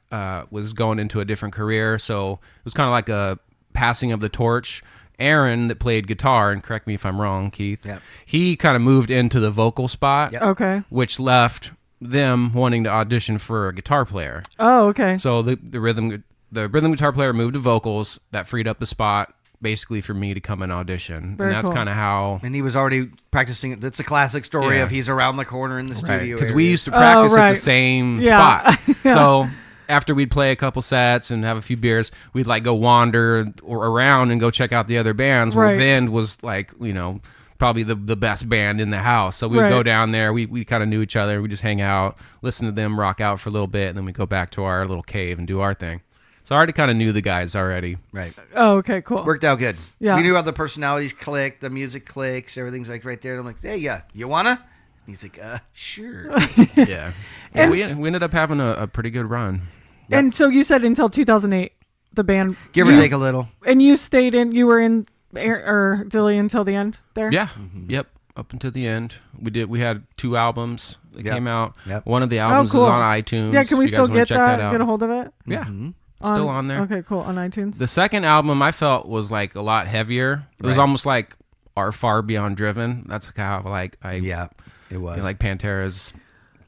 was going into a different career, so it was kind of like a passing of the torch. Aaron, that played guitar, and correct me if I'm wrong, Keith, he kind of moved into the vocal spot, Okay. which left them wanting to audition for a guitar player. Oh, okay. So the rhythm guitar player moved to vocals. That freed up the spot basically for me to come and audition. Very and that's cool. kind of how. And he was already practicing. It's a classic story of he's around the corner in the studio. Because we used to practice at right. the same Yeah. spot. So after we'd play a couple sets and have a few beers, we'd like go wander or around and go check out the other bands. Right. Well, Vind was like, probably the best band in the house. So we'd go down there. We kind of knew each other. We just hang out, listen to them rock out for a little bit, and then we go back to our little cave and do our thing. So I already kind of knew the guys already. Right. Oh, okay, cool. Worked out good. Yeah. We knew how the personalities click, the music clicks, everything's like right there. And I'm like, hey, you wanna? And he's like, sure. Yeah. And we ended up having a pretty good run. And so you said until 2008, the band. Give or take a little. And you were in Dilly until the end there? Yeah. Yep. Up until the end. We had 2 albums that came out. Yep. One of the albums cool. is on iTunes. Yeah, can we You guys still wanna get check that? out? Get a hold of it? Yeah. Still on there. Okay, cool. On iTunes. The second album I felt was like a lot heavier. It was almost like our Far Beyond Driven. That's how It was. like Pantera's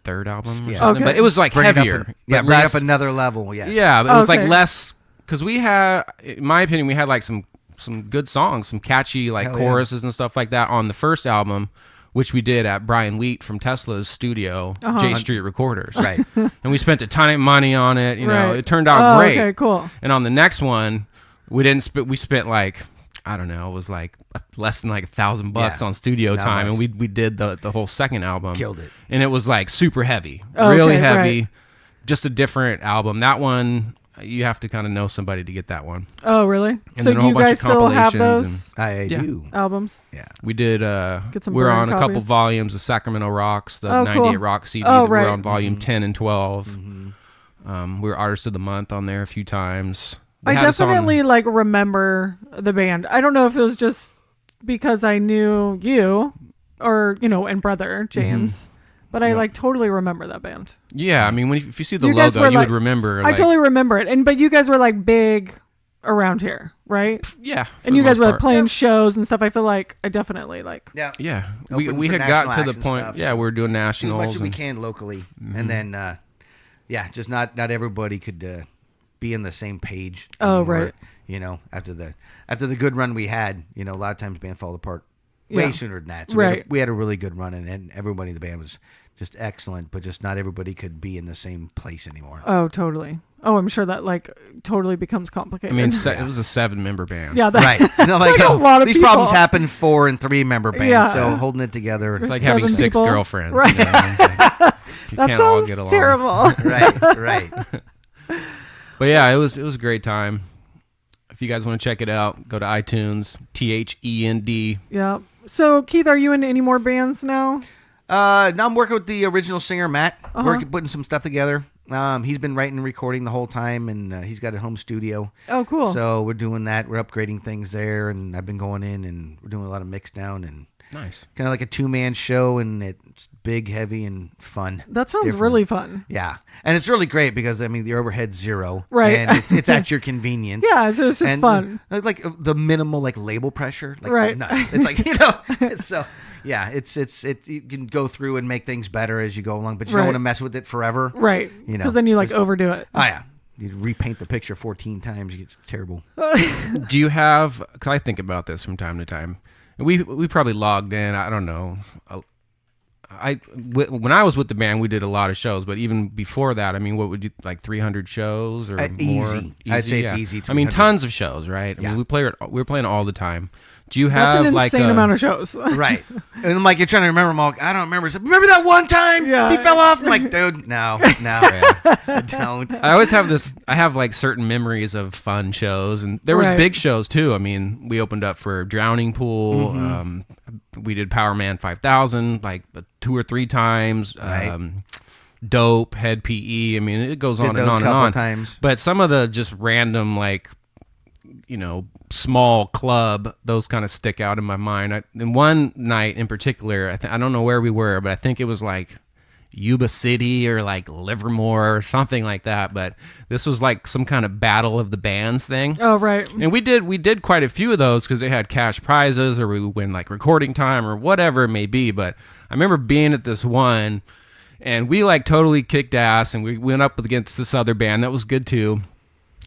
third album or Yeah. something. Okay. But it was like heavier. Bring less, up another level. Yes. Yeah, but it was like Okay. less because we had, in my opinion, we had like some good songs, some catchy like Hell choruses and stuff like that on the first album, which we did at Brian Wheat from Tesla's studio, J Street Recorders. Right. And we spent a ton of money on it. Right. It turned out great. Okay, cool. And on the next one, we spent like, I don't know, it was like less than like $1,000 Yeah. on studio Not time, much. and we did the whole second album. Killed it. And it was like super heavy, Okay, really heavy, right. just a different album. That one, you have to kind of know somebody to get that one. Oh, really? And So then a whole you bunch guys of still have compilations those I Yeah. do. albums? Yeah. We did. some We're burned on a couple copies. volumes of Sacramento Rocks, the Oh, 98 cool. Rock CD. Oh, that We're right. on volume 10 and 12. We were Artist of the Month on there a few times. They I had us on- definitely like remember the band. I don't know if it was just because I knew you or, and brother James, but I like totally remember that band. Yeah, I mean, if you see the You guys logo, were you like- would remember. I totally remember it. But you guys were like big around here, right? Yeah. for And the you guys most were part. playing shows and stuff. I feel like I definitely like. Yeah. Yeah, Open we for had national got to the acts and point. stuff, Yeah, so we were doing Do as nationals. much as we and- can locally, and then just not everybody could be in the same page. Oh, anymore. right. You know, after the good run we had, you know, a lot of times band fall apart way Yeah. sooner than that. So Right. we had a really good run, and everybody in the band was just excellent, but just not everybody could be in the same place anymore. Oh, totally. Oh, I'm sure that like totally becomes complicated. I mean, it was a 7-member band. yeah, that, Right. You know, like, like a lot of these people. problems happen 4 and 3 member bands, Yeah. so holding it together. It's like having 7 6 people. girlfriends. Right. You know? It's like, you that can't all sounds get along. terrible. right. But yeah, it was a great time. If you guys want to check it out, go to iTunes, THEND. Yeah. So Keith, are you in any more bands now? Now I'm working with the original singer Matt. Uh-huh. We're putting some stuff together. He's been writing and recording the whole time, and he's got a home studio. Oh, cool. So we're doing that. We're upgrading things there, and I've been going in and we're doing a lot of mix down and Nice. kind of like a 2-man show, and it's big, heavy, and fun. that sounds different. really fun. Yeah, and it's really great because I mean the overhead's 0, Right. And it's at your convenience. Yeah, so it's just and fun. like the minimal like label pressure, like Right. none. It's like it's so yeah, it's you can go through and make things better as you go along, but you Right. don't want to mess with it forever, Right. You know, Because then you like overdo it. Oh yeah, you repaint the picture 14 times, it's terrible. Do you have? Because I think about this from time to time. We probably logged in. I don't know. When I was with the band, we did a lot of shows. But even before that, I mean, what would you like 300 shows or more? Easy. I'd say it's easy, I mean, 300. tons of shows, right? I Yeah. mean, we were playing all the time. Do you That's have an like insane a, amount of shows. Right, and I'm like, you're trying to remember them all. I don't remember. It's like, remember that one time Yeah. he fell off? I'm like, dude, no, I don't. I always have this. I have like certain memories of fun shows, and there was Right. big shows too. I mean, we opened up for Drowning Pool. We did Power Man 5000 like 2 or 3 times. Right. Dope, Head PE. I mean, it goes Did on and those on and couple on. times. But some of the just random like, small club, those kind of stick out in my mind. And one night in particular, I don't know where we were, but I think it was like Yuba City or like Livermore or something like that. But this was like some kind of battle of the bands thing. Oh, right. And we did quite a few of those because they had cash prizes or we would win like recording time or whatever it may be. But I remember being at this one and we like totally kicked ass and we went up against this other band that was good too.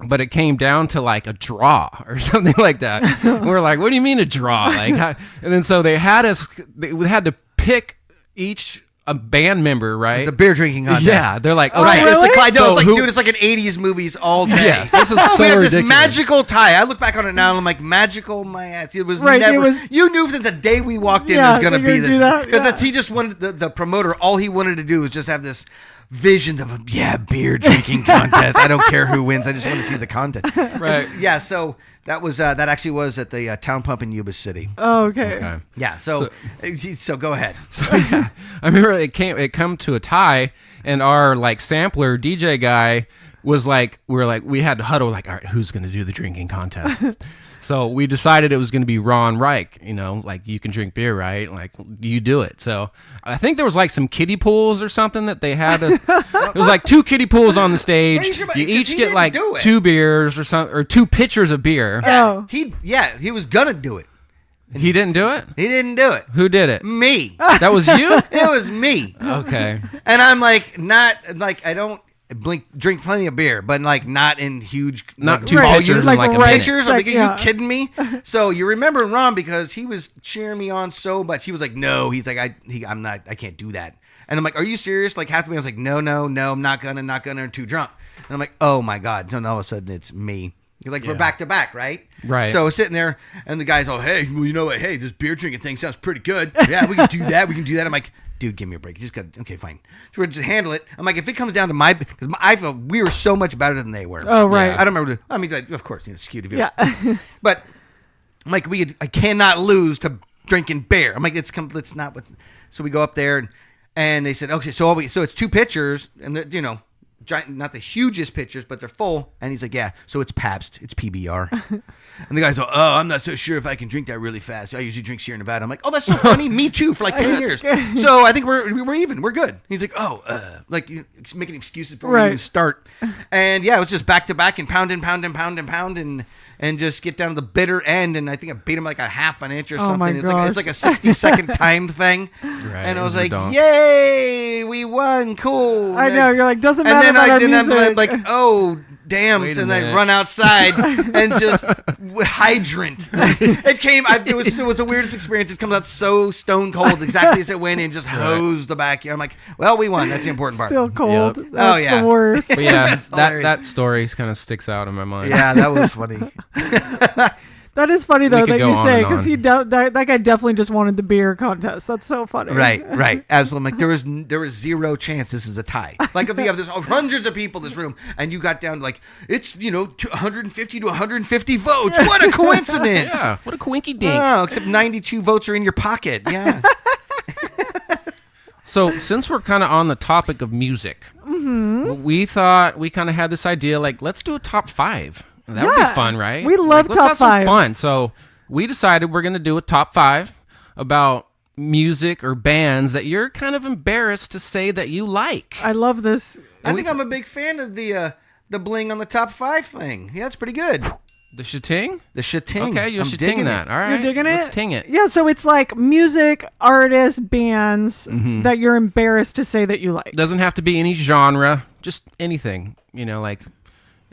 But it came down to like a draw or something like that. We're like, what do you mean a draw? Like, and then so they had to pick each a band member, right? The beer drinking contest. Yeah, they're like, Oh, okay, Right, really? it's like, So it's like, who- dude, it's like an '80s movies all day. Yes, this is so we had this ridiculous. magical tie. I look back on it now, and I'm like, magical, my ass. It was Right, never. it was- You knew that the day we walked in, Yeah, it was going to they're be gonna this do that, because yeah. he just wanted the promoter. All he wanted to do was just have this vision of a beer drinking contest. I don't care who wins. I just want to see the content. Right. Yeah. So that was that actually was at the Town Pump in Yuba City. Oh, okay. Okay. Yeah. So go ahead. So yeah, I remember it come to a tie, and our like sampler DJ guy was like, we had to huddle like, all right, who's gonna do the drinking contests? So we decided it was gonna be Ron Reich. Like you can drink beer, right? Like you do it. So I think there was like some kiddie pools or something that they had. There was like 2 kiddie pools on the stage. Are you sure about- You 'cause each he get didn't like do it. 2 beers or something, or 2 pitchers of beer. Oh. He was gonna do it. He didn't do it. He didn't do it. Who did it? Me. That was you. It was me. Okay. And I'm like, not like I don't drink plenty of beer, but like not in huge, Not like, 2 Right. pitchers in Like like a right minute. pictures. I'm like, are Yeah. you kidding me? So you remember Ron because he was cheering me on so much. He was like, no, he's like, I can't do that. And I'm like, are you serious? Like half the me, I was like, no, I'm not gonna, I'm too drunk. And I'm like, oh my god. So all of a sudden it's me. Like we're back to back, right? Right. So sitting there, and the guy's all, "Hey, well, you know what? Hey, this beer drinking thing sounds pretty good. Yeah, we can do that. We can do that." I'm like, "Dude, give me a break. You just got okay, fine." So we're just handle it. I'm like, if it comes down to because I feel we were so much better than they were. Oh, right. I don't remember. I mean, like, of course, skewed view. Yeah. But I'm like, I cannot lose to drinking beer. I'm like, let's not with. So we go up there, and they said, okay, so it's 2 pitchers, and giant, not the hugest pitchers, but they're full. And he's like, yeah, so it's Pabst. It's PBR. And the guy's like, oh, I'm not so sure if I can drink that really fast. I usually drink Sierra Nevada. I'm like, oh, that's so funny. Me too, for like 10 years. So I think we're even. We're good. He's like, oh, like making excuses for when we even start. And yeah, it was just back to back and pounding, and just get down to the bitter end. And I think I beat him like a half an inch or something. My it's like a 60-second timed thing. Right, and I was like, yay, we won, cool. I know, you're like, doesn't matter and then about our music. I'm like, oh, damn. Wait a And I minute. run outside and just hydrant. It was the weirdest experience. It comes out so stone cold, exactly as it went in, just hosed the backyard. I'm like, well, we won. That's the important part. Still cold. Yep. That's the worst. But yeah, hilarious. that story kind of sticks out in my mind. Yeah, that was funny. That is funny though We could that go you on say and because on. that guy definitely just wanted the beer contest. That's so funny. Right. Absolutely. Like there was zero chance this is a tie. Like if you have hundreds of people in this room and you got down to like it's 150 to 150 votes. What a coincidence! Yeah, what a quinky dink. Oh, except 92 votes are in your pocket. Yeah. So since we're kind of on the topic of music, we thought we kind of had this idea like let's do a top 5. That would be fun, right? We love let's top have some fives. fun. So we decided we're going to do a top 5 about music or bands that you're kind of embarrassed to say that you like. I love this. I think I'm a big fan of the bling on the top 5 thing. Yeah, it's pretty good. The shating? The shating. Okay, you'll I'm shating digging that. it. All right. You're digging it? Let's ting it. Yeah, so it's like music, artists, bands that you're embarrassed to say that you like. Doesn't have to be any genre, just anything. Like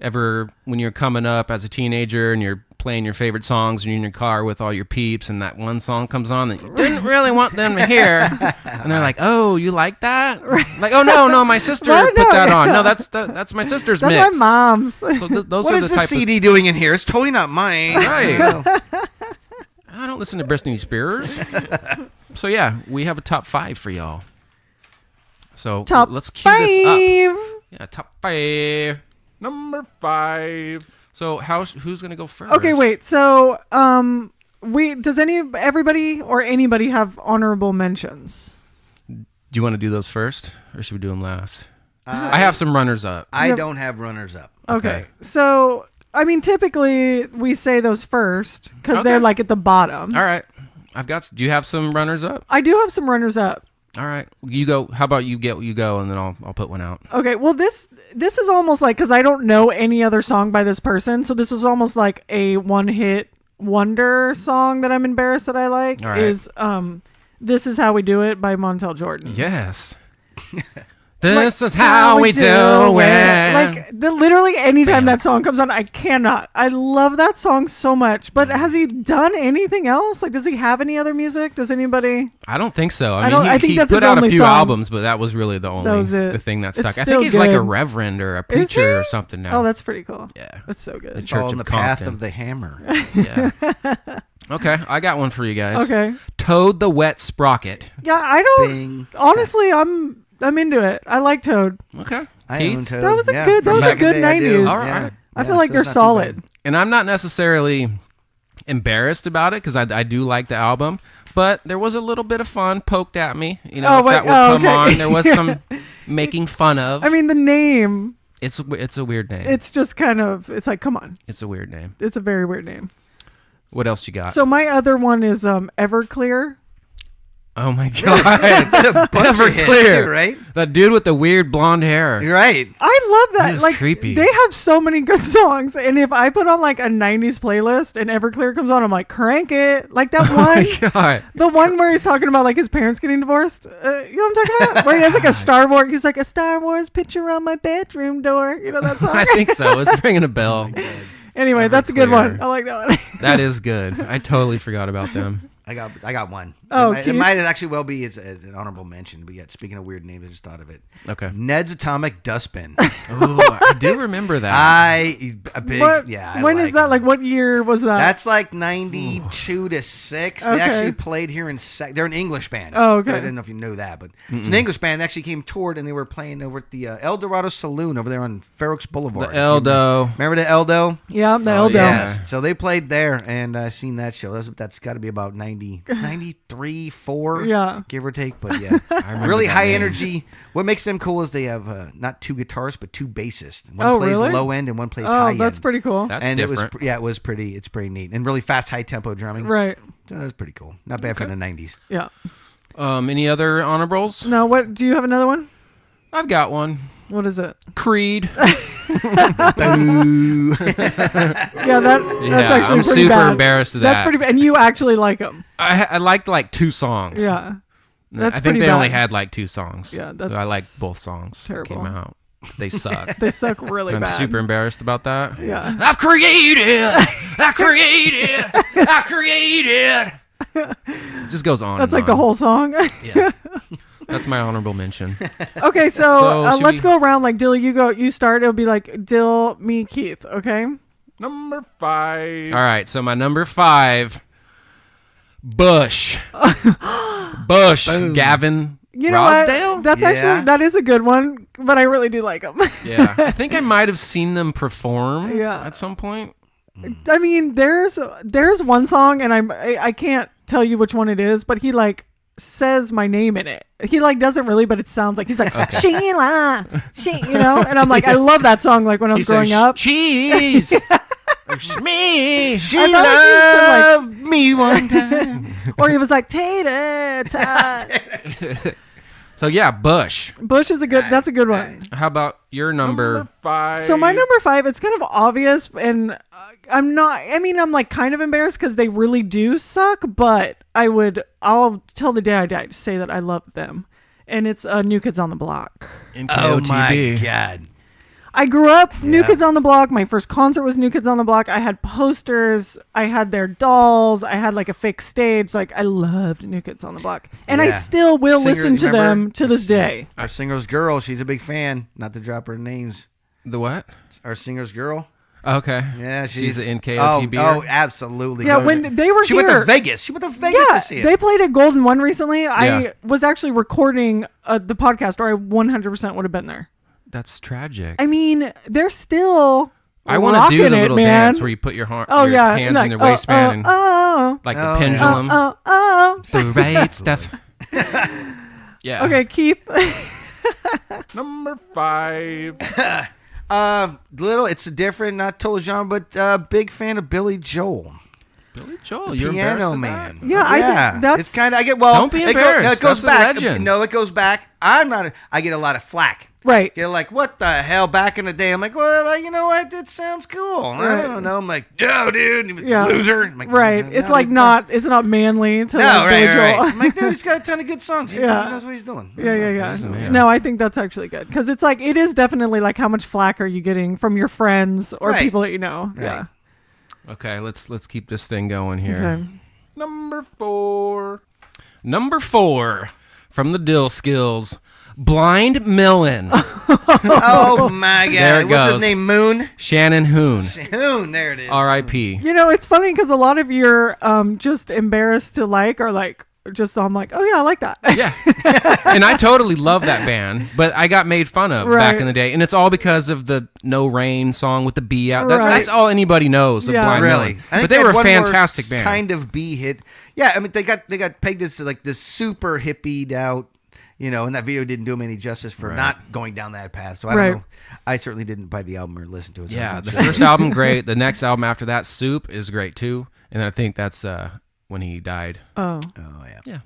ever when you're coming up as a teenager and you're playing your favorite songs and you're in your car with all your peeps and that one song comes on that you didn't really want them to hear and they're like, oh, you like that? Like, oh no, my sister No, put no, that on. no. No, that's my sister's That's mix. my mom's. So those What are is the this type CD doing in here? It's totally not mine. Right. I don't listen to Britney Spears. So yeah, we have a top 5 for y'all. So Top let's cue 5. this up. Yeah, top 5. Number 5. So who's gonna go first? Okay, wait. So, does everybody or anybody have honorable mentions? Do you want to do those first, or should we do them last? I have some runners up. I don't have runners up. Okay. So, I mean, typically we say those first because Okay. they're like at the bottom. All right, do you have some runners up? I do have some runners up. All right, you go. How about you go, and then I'll put one out. Okay, well this is almost like because I don't know any other song by this person, so this is almost like a one-hit wonder song that I'm embarrassed that I like. All right. Is "This Is How We Do It" by Montel Jordan. Yes. This is how we do it. Like literally anytime that song comes on, I cannot. I love that song so much. But has he done anything else? Like, does he have any other music? Does anybody? I don't think so. I don't- mean, I think he that's put his out a only few song. albums, but that was really the only was it. the thing that It's stuck. I still think he's like a good. reverend or a Is preacher he? or something now. Oh, that's pretty cool. yeah. That's so good. The All Church in the of path Compton. of the hammer. Yeah. Okay, I got one for you guys. Okay. Toad the Wet Sprocket. Yeah, I don't. Bing. Honestly, I'm into it. I like Toad. Okay. I Keith? own Toad. That was a Yeah, good- that from was a back in the good day, I do. 90s. All right. I feel Yeah, like so they're it's not too solid. bad. And I'm not necessarily embarrassed about it because I do like the album, but there was a little bit of fun poked at me. If that would come okay. on, there was some making fun of. I mean, the name. It's a weird name. It's just kind of. It's like, come on. It's a weird name. It's a very weird name. What else you got? So my other one is Everclear. Oh my god, Everclear, right? That dude with the weird blonde hair. You're right. I love that. That is Like creepy. they have so many good songs, and if I put on like a '90s playlist and Everclear comes on, I'm like, crank it. Like that one, God. the one where he's talking about like his parents getting divorced. You know what I'm talking about? Where he has like a Star Wars. He's like a Star Wars picture on my bedroom door. You know that song? I think so. It's ringing a bell. Anyway, that's a good Everclear. one. I like that one. That is good. I totally forgot about them. I got one. Oh, it Keith? might actually well be as an honorable mention, but yet speaking of weird names, I just thought of it. Okay. Ned's Atomic Dustbin. Oh, I do remember that. a big What- yeah. when I is that? them. Like what year was that? That's like 92 to 6. They Okay. actually played here in they're an English band. Oh, okay. I didn't know if you know that, but it's an English band. They actually came toured and they were playing over at the El Dorado Saloon over there on Fair Oaks Boulevard. The Eldo. Remember the Eldo? yeah, the Oh, Eldo. yeah. Yes. So they played there and I seen that show. That's got to be about 93, 3, 4, Yeah. give or take. But yeah, remember really that high name. energy. What makes them cool is they have not 2 guitars, but 2 bassists. One Oh, plays really? low end and one plays high Oh, end. that's pretty cool. That's and different. it's pretty neat and really fast, high tempo drumming. Right. So that's pretty cool. Not bad for the 90s. Yeah. Any other honorables? Now, what do you have another one? I've got one. What is it? Creed. Yeah, that's actually I'm pretty super bad. embarrassed of That's that. pretty bad. And you actually like them. I liked like 2 songs. Yeah. That's I think pretty they bad. only had like 2 songs. Yeah, So that's I like both songs that terrible. came out. They suck. They suck really I'm bad. super embarrassed about that. Yeah. I created. It just goes on. That's and like the on. whole song. Yeah. That's my honorable mention. Okay, so, So, should let's we- go around. Like, Dill, you start. It'll be like Dill, me, Keith. Okay. Number 5. All right, so my number 5, Bush. Bush. Gavin You know Rosdale? what? That's Yeah. actually that is a good one, but I really do like them. Yeah. I think I might have seen them perform Yeah. at some point. I mean, there's one song, and I can't tell you which one it is, but he like says my name in it. He like doesn't really, but it sounds like he's like Sheila, and I'm like, I love that song. Like when I was growing up, Cheese. It's me. She I thought loved me one time. or he was like Tater Tot. So yeah, Bush. Bush is that's a good one. How about your number? 5. So my number 5, it's kind of obvious, and I'm like kind of embarrassed because they really do suck, but I'll till the day I die to say that I love them, and it's New Kids on the Block. Oh my NKOTB. God. I grew up New Kids on the Block. My first concert was New Kids on the Block. I had posters. I had their dolls. I had like a fake stage. Like I loved New Kids on the Block, and I Yeah. still will Singer, listen to remember? them to this day. Our singer's girl, she's a big fan. Not to drop her names. The what? Our singer's girl. Okay. Yeah, she's the Oh, NKOTB. oh, absolutely. Yeah, Goes- when they were she here, went to Vegas. She went to Vegas yeah, to see it. they played at Golden One recently. Yeah. I was actually recording the podcast, or I 100% would have been there. That's tragic. I mean, they're still. I want to do rocking the it, little man. dance where you put your, Oh your yeah, hands like, in your waistband and like the Oh, pendulum. Oh. The right stuff. Yeah. Okay, Keith. Number 5. It's a different, not total genre, but big fan of Billy Joel. Billy Joel, you're Piano embarrassed of Man. that? Yeah, I think that's- it's kind of. I get well. Don't be embarrassed. It goes That's a back. legend. No, it goes back. I'm not. I get a lot of flack. Right. You're like, what the hell? Back in the day, I'm like, well, you know what? That sounds cool. Right. I don't know. I'm like, no, dude, Yeah. loser. I'm like, Right. no, It's no, like no. it's not manly to No, like Billy right, Joel. right. I'm like, dude, he's got a ton of good songs. He Yeah. knows what he's doing. Yeah. the man. No, I think that's actually good because it's like it is definitely like how much flack are you getting from your friends or Right. people that you know? Right. Yeah. Okay, let's keep this thing going here. Okay. Number 4. Number 4 from the Dill Skills, Blind Melon. Oh my God! There it What's goes. his name? Moon. Shannon Hoon. Hoon. There it is. R.I.P. You know, it's funny because a lot of your just embarrassed to like are like just I'm like, oh yeah, I like that. Yeah. And I totally love that band, but I got made fun of Right. back in the day. And it's all because of the No Rain song with the bee out. Right. That's all anybody knows of Yeah. Blind Really? Melon. I think But they had were a one more fantastic band. Kind of B hit. Yeah, I mean they got pegged as like this super hippied out, and that video didn't do them any justice for Right. not going down that path. So I Right. don't know. I certainly didn't buy the album or listen to it. So I'm Yeah, not the sure. first album great. The next album after that, Soup, is great too. And I think that's when he died. Oh, Oh yeah. Yeah,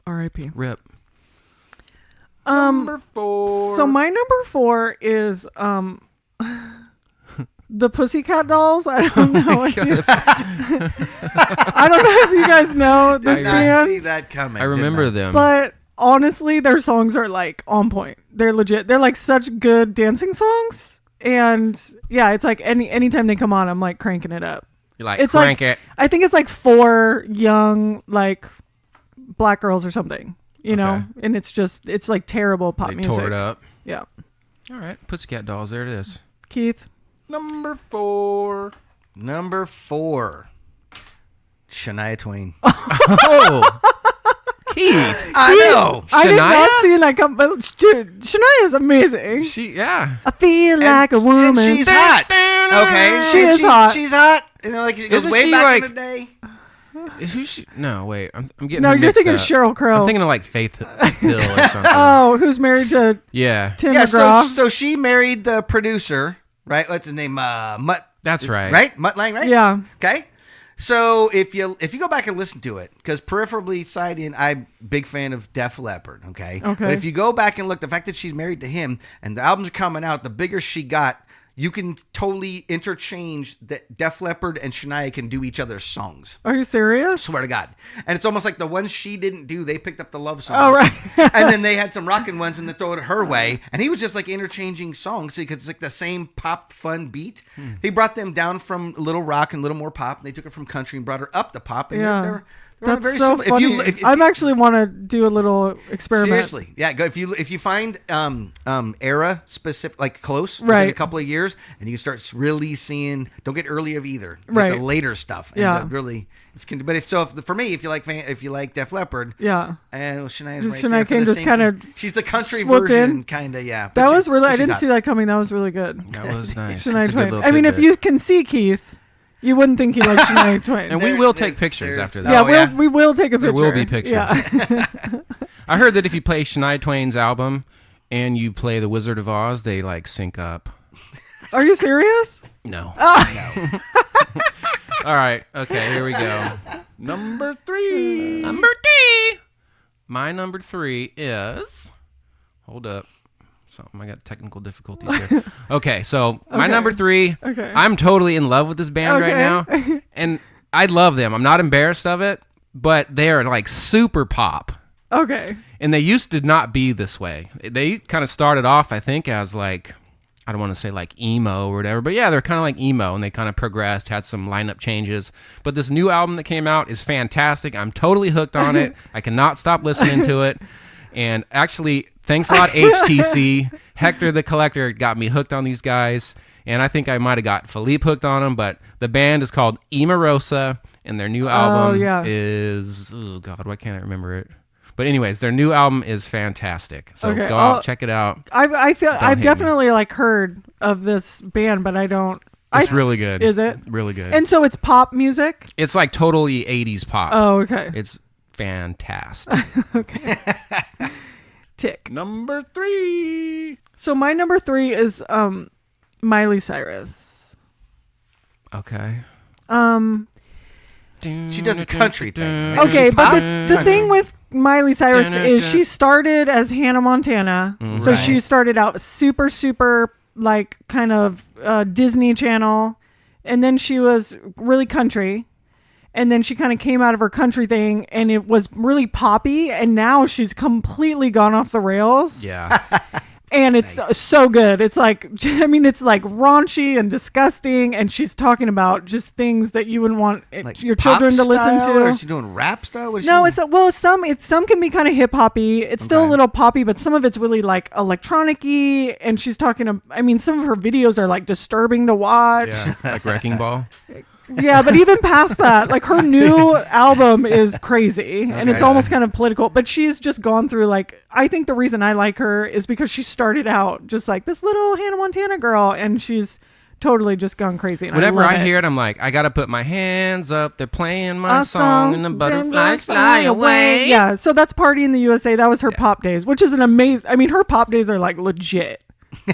R.I.P. rip. Number 4. So my number 4 is the Pussycat Dolls. I don't know. I don't know if you guys know this Did not see band, that coming. I remember did them. but honestly, their songs are like on point. They're legit. They're like such good dancing songs, and yeah, it's like anytime they come on, I'm like cranking it up. You're like, It's crank like it. I think it's like 4 young like black girls or something, know, and it's like terrible pop They music. tore it up. Yeah, All right, Pussycat Dolls, there it is. Keith. Number 4. Number 4. Shania Twain. Oh, Keith. I know. I did Shania? not see that come, but dude, Shania is amazing. Yeah. I feel like a woman. And she's hot. Okay, She is hot. She's hot. Like it goes Isn't way she back like- in the day. No, wait. I'm getting. No, her you're mixed thinking up. Sheryl Crow. I'm thinking of like Faith Hill or something. Oh, who's married to Yeah. Tim Yeah, McGraw? so she married the producer, right? What's his name? Mutt. That's right. Right? Mutt Lang, right? Yeah. Okay. So if you go back and listen to it, because peripherally side in, I'm big fan of Def Leppard. Okay. Okay. But if you go back and look, the fact that she's married to him and the albums are coming out, the bigger she got, you can totally interchange that Def Leppard and Shania can do each other's songs. Are you serious? Swear to God. And it's almost like the ones she didn't do, they picked up the love songs. Oh, right. And then they had some rockin' ones and they throw it her way. And he was just like interchanging songs because it's like the same pop fun beat. He brought them down from a little rock and a little more pop. And they took it from country and brought her up to pop. And Yeah. they're That's very so similar. funny. I'm actually want to do a little experiment. Seriously, yeah. Go if you find era specific, like close, within Right. a couple of years, and you can start really seeing. Don't get early of either. Get Right. the later stuff. And Yeah. really, but if for me, if you like Def Leppard, Yeah. and Shania's Just right Shania there for Kane the just same kinda thing. She's the country swooped version, in. kind of, yeah. That was really, I didn't see that coming. That was really good. That was nice. Shania That's a good Twain. little I mean, if tidbit. you can see Keith, you wouldn't think he likes Shania Twain. And we will take pictures there's- after yeah, that. Oh, yeah? we will take a There picture. will be pictures. Yeah. I heard that if you play Shania Twain's album and you play The Wizard of Oz, they like sync up. Are you serious? No. Oh. All right. Okay, here we go. Number 3. Number 3. My number 3 is. Hold up. I got technical difficulties here. Okay, so my Okay. number 3. Okay. I'm totally in love with this band right Okay. now, and I love them. I'm not embarrassed of it, but they are like super pop. Okay. And they used to not be this way. They kind of started off, I think, as like, I don't want to say like emo or whatever, but yeah, they're kind of like emo, and they kind of progressed, had some lineup changes. But this new album that came out is fantastic. I'm totally hooked on it. I cannot stop listening to it. And actually, thanks a lot, HTC. Hector the Collector got me hooked on these guys. And I think I might have got Philippe hooked on them, but the band is called Emarosa, and their new album yeah. is, oh God, why can't I remember it? But anyways, their new album is fantastic. So Okay, go out, check it out. I feel hate I've me. definitely like heard of this band, but I don't. It's really good. Is it? Really good. And so it's pop music. It's like totally 80s pop. Oh, okay. It's fantastic. Tick. Number 3. So my number 3 is Miley Cyrus. Okay. She does the country thing. Right? Okay, She's but pop. the thing with Miley Cyrus is she started as Hannah Montana. So Right. she started out super like kind of Disney Channel, and then she was really country. And then she kind of came out of her country thing, and it was really poppy. And now she's completely gone off the rails. Yeah. And it's so good. It's like, I mean, it's like raunchy and disgusting. And she's talking about just things that you wouldn't want Like your pop children to listen style, or to. is she doing rap style? What is No, she it's some can be kind of hip hoppy. It's still a Okay. little poppy, but some of it's really like electronic-y. And she's talking. I mean, some of her videos are like disturbing to watch. Yeah. Like Wrecking Ball. Yeah, but even past that, like her new album is crazy, and it's Okay. almost kind of political. But she's just gone through like, I think the reason I like her is because she started out just like this little Hannah Montana girl, and she's totally just gone crazy. And Whenever love I hear it, I'm like, I got to put my hands up. They're playing my A song, and the butterflies fly away. Yeah, so that's Party in the USA. That was her pop days, which is an amazing. I mean, her pop days are like legit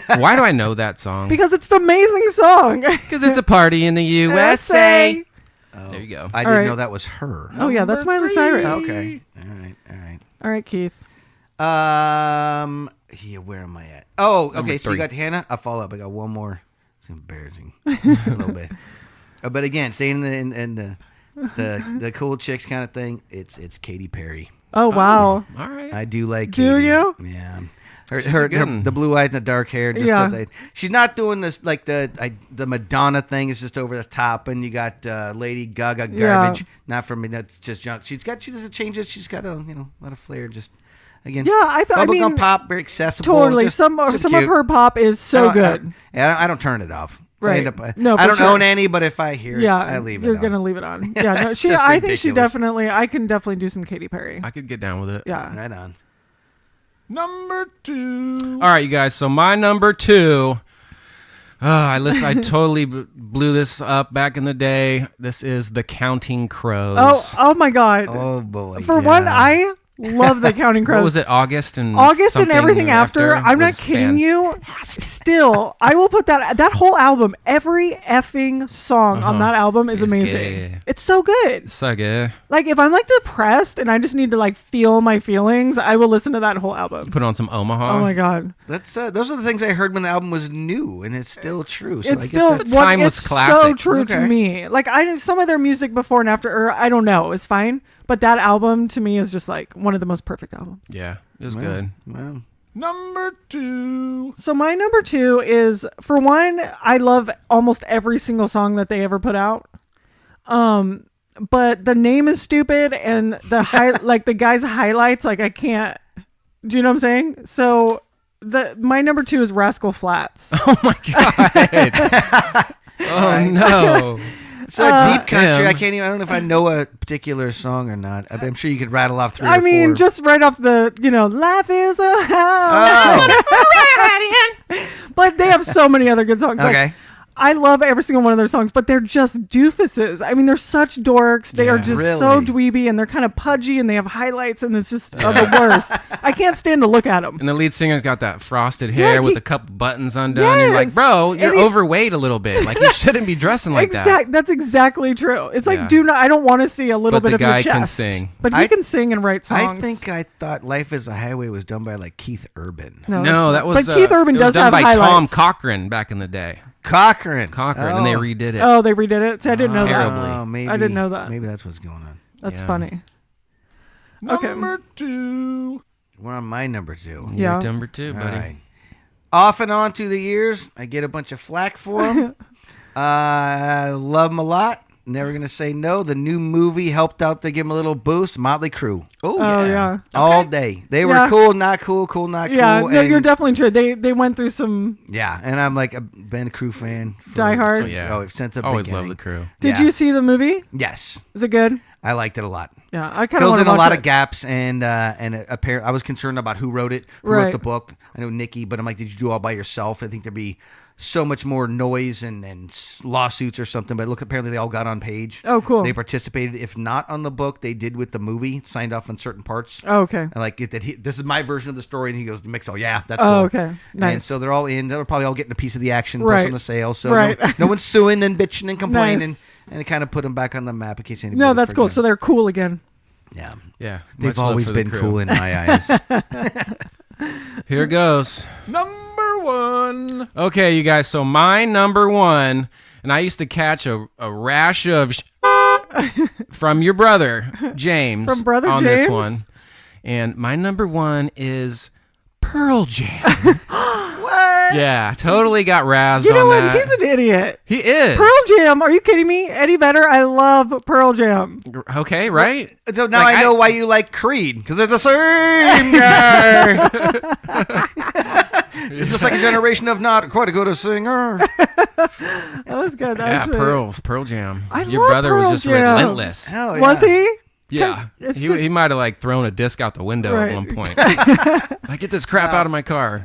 Why do I know that song? because it's an amazing song. Because it's a party in the USA. There you go. I didn't right. know that was her. Oh yeah, that's Miley Cyrus. Okay. All right. All right, Keith. Yeah, where am I at? Oh, okay. Number So you 3. got Hannah. I'll follow up. I got one more. It's embarrassing a little bit. But again, staying in the cool chicks kind of thing. It's Katy Perry. Oh wow. All right. I do like. Do Katy. you? Yeah. She's a good one. The blue eyes and the dark hair. Just Yeah. she's not doing this like the Madonna thing is just over the top, and you got Lady Gaga garbage. Yeah. Not for me. That's just junk. She doesn't change it. She's got a lot of flair. Just again. Yeah, I bubblegum mean, pop, very accessible. Totally. just Some of cute. her pop is so good. I don't turn it off. Right. No, I for don't sure. own any, but if I hear Yeah, it, I leave it. you're on. gonna leave it on. Yeah, no, she. Just I think she ridiculous. definitely. I can definitely do some Katy Perry. I could get down with it. Yeah. Right on. Number 2. All right, you guys. So my number 2. I totally blew this up back in the day. This is The Counting Crows. Oh my God. Oh boy. For one, I love The Counting Crows. What was it? August and everything after. I'm not kidding you. Still, I will put that whole album. Every effing song on that album is amazing. gay. It's so good. So good. Like if I'm like depressed and I just need to like feel my feelings, I will listen to that whole album. Put on some Omaha. Oh my God. That's those are the things I heard when the album was new, and it's still true. So It's I still guess a timeless it's so classic. true to Okay. me. Like some of their music before and after, or I don't know, is fine. But that album to me is just like one of the most perfect albums. Yeah, it was good. Well, Number 2. So my number 2 is, for one, I love almost every single song that they ever put out. But the name is stupid, and the like the guy's highlights, like I can't. Do you know what I'm saying? So my number 2 is Rascal Flatts. Oh my God. Oh no. so deep country. him. I can't even. I don't know if I know a particular song or not. I'm sure you could rattle off 3 or I 4. mean, just right off the, life is a house. But they have so many other good songs. Like, Okay. I love every single one of their songs, but they're just doofuses. I mean, they're such dorks. They are Yeah. just so Really? dweeby, and they're kind of pudgy, and they have highlights, and it's just the worst. I can't stand to look at them. And the lead singer's got that frosted hair with a couple buttons undone. You're like, Yes. bro, you're And he- overweight a little bit. Like you shouldn't be dressing like that. That's exactly true. It's like, Yeah. I don't want to see a little But bit the of your guy can chest. sing. But he I- can sing and write songs. I think I thought Life is a Highway was done by like Keith Urban. No, that was. But Keith Urban it was does done have by Tom highlights. Cochran back in the day. Cochran. And they redid it. Oh, they redid it. See, I didn't know that. Terribly. Oh, maybe, I didn't know that. Maybe that's what's going on. That's Yeah. funny. Okay. Number 2. We're on my number 2. Yeah. You're number 2, All buddy. right. Off and on through the years, I get a bunch of flack for them. I love them a lot. Never gonna say no. The new movie helped out to give them a little boost. Motley Crue, Oh yeah. all day. They Yeah. were cool, not cool, cool, not Yeah, cool. no, and, you're definitely true. They went through some. yeah, and I'm like I've been a Crue fan. Die Hard. Since, Yeah. since the Always beginning. love the Crew. Did Yeah. you see the movie? Yes, Is it good? I liked it a lot. Yeah, I kind of Fills want in to a watch lot it. of gaps, and I was concerned about who wrote it, who Right. wrote the book. I know Nikki, but I'm like, did you do it all by yourself? I think there'd be so much more noise and lawsuits or something. But look, apparently they all got on page. Oh, cool. They participated. If not on the book, they did with the movie. Signed off on certain parts. Oh, okay. And like this is my version of the story, and he goes, Mixel, yeah, that's Oh, cool. okay. Nice. And so they're all in. They're probably all getting a piece of the action, Right. plus on the sale. So Right. no one's suing and bitching and complaining, Nice. and it kind of put them back on the map in case anybody. No, that's cool. forgot. So they're cool again. Yeah. Yeah. They've much love always for the been Crew. cool in my eyes. Here goes. Number 1. Okay, you guys. So my number 1, and I used to catch a rash of from your brother James From Brother on this James? one, and my number 1 is Pearl Jam. What? Yeah, totally got razzed You know on what? that. He's an idiot. He is. Pearl Jam. Are you kidding me? Eddie Vedder. I love Pearl Jam. Okay, right? So now Like, I know why you like Creed, because they're the same guy. It's the second generation of not quite a good singer. That was good. Yeah, actually. Pearl Jam. I Your love brother Pearl was just Jam. relentless. Hell Was he? Yeah, It's he, just- he might have like thrown a disc out the window Right. at one point. Like, get this crap out of my car.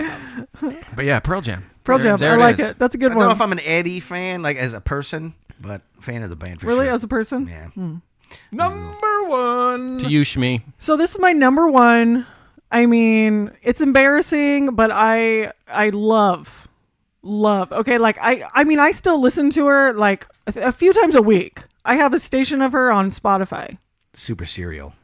But yeah, Pearl Jam. Pearl There- Jam. there I like is. it. That's a I good don't know one. if I'm an Eddie fan, like as a person, but fan of the band for Really, sure. as a person? Yeah. Number 1. To you, Shmi. So this is my number 1. I mean, it's embarrassing, but I love. Okay, like I mean, I still listen to her like a few times a week. I have a station of her on Spotify, Super serial.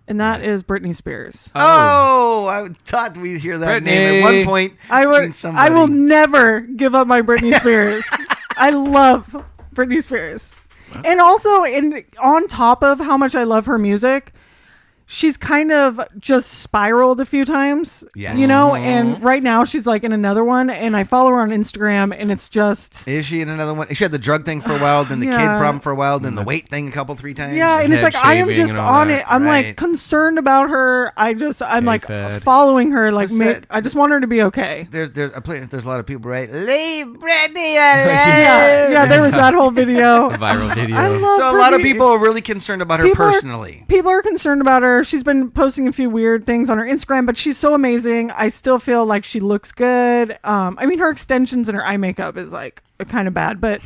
and that is Britney Spears. Oh, I thought we'd hear that name at Britney. one point. I Mean will somebody. never give up my Britney Spears. I love Britney Spears. And also, on top of how much I love her music, she's kind of just spiraled a few times. Yes. You know, and right now she's like in another one, and I follow her on Instagram, and it's just. Is she in another one? She had the drug thing for a while, then the kid Yeah. problem for a while, then the weight thing a couple, 3 times. Yeah, and it's head like I am shaving just and all on that. it. I'm Right. like concerned about her. I'm like fed. following her. Like, What's that? I just want her to be okay. There's a lot of people, right? Leave Britney alone. Yeah, there was that whole video. A viral video. I love So a lot of Britney. people are really concerned about her People are- personally. People are concerned about her. her. She's been posting a few weird things on her Instagram, but she's so amazing. I still feel like she looks good. I mean, her extensions and her eye makeup is like kind of bad, but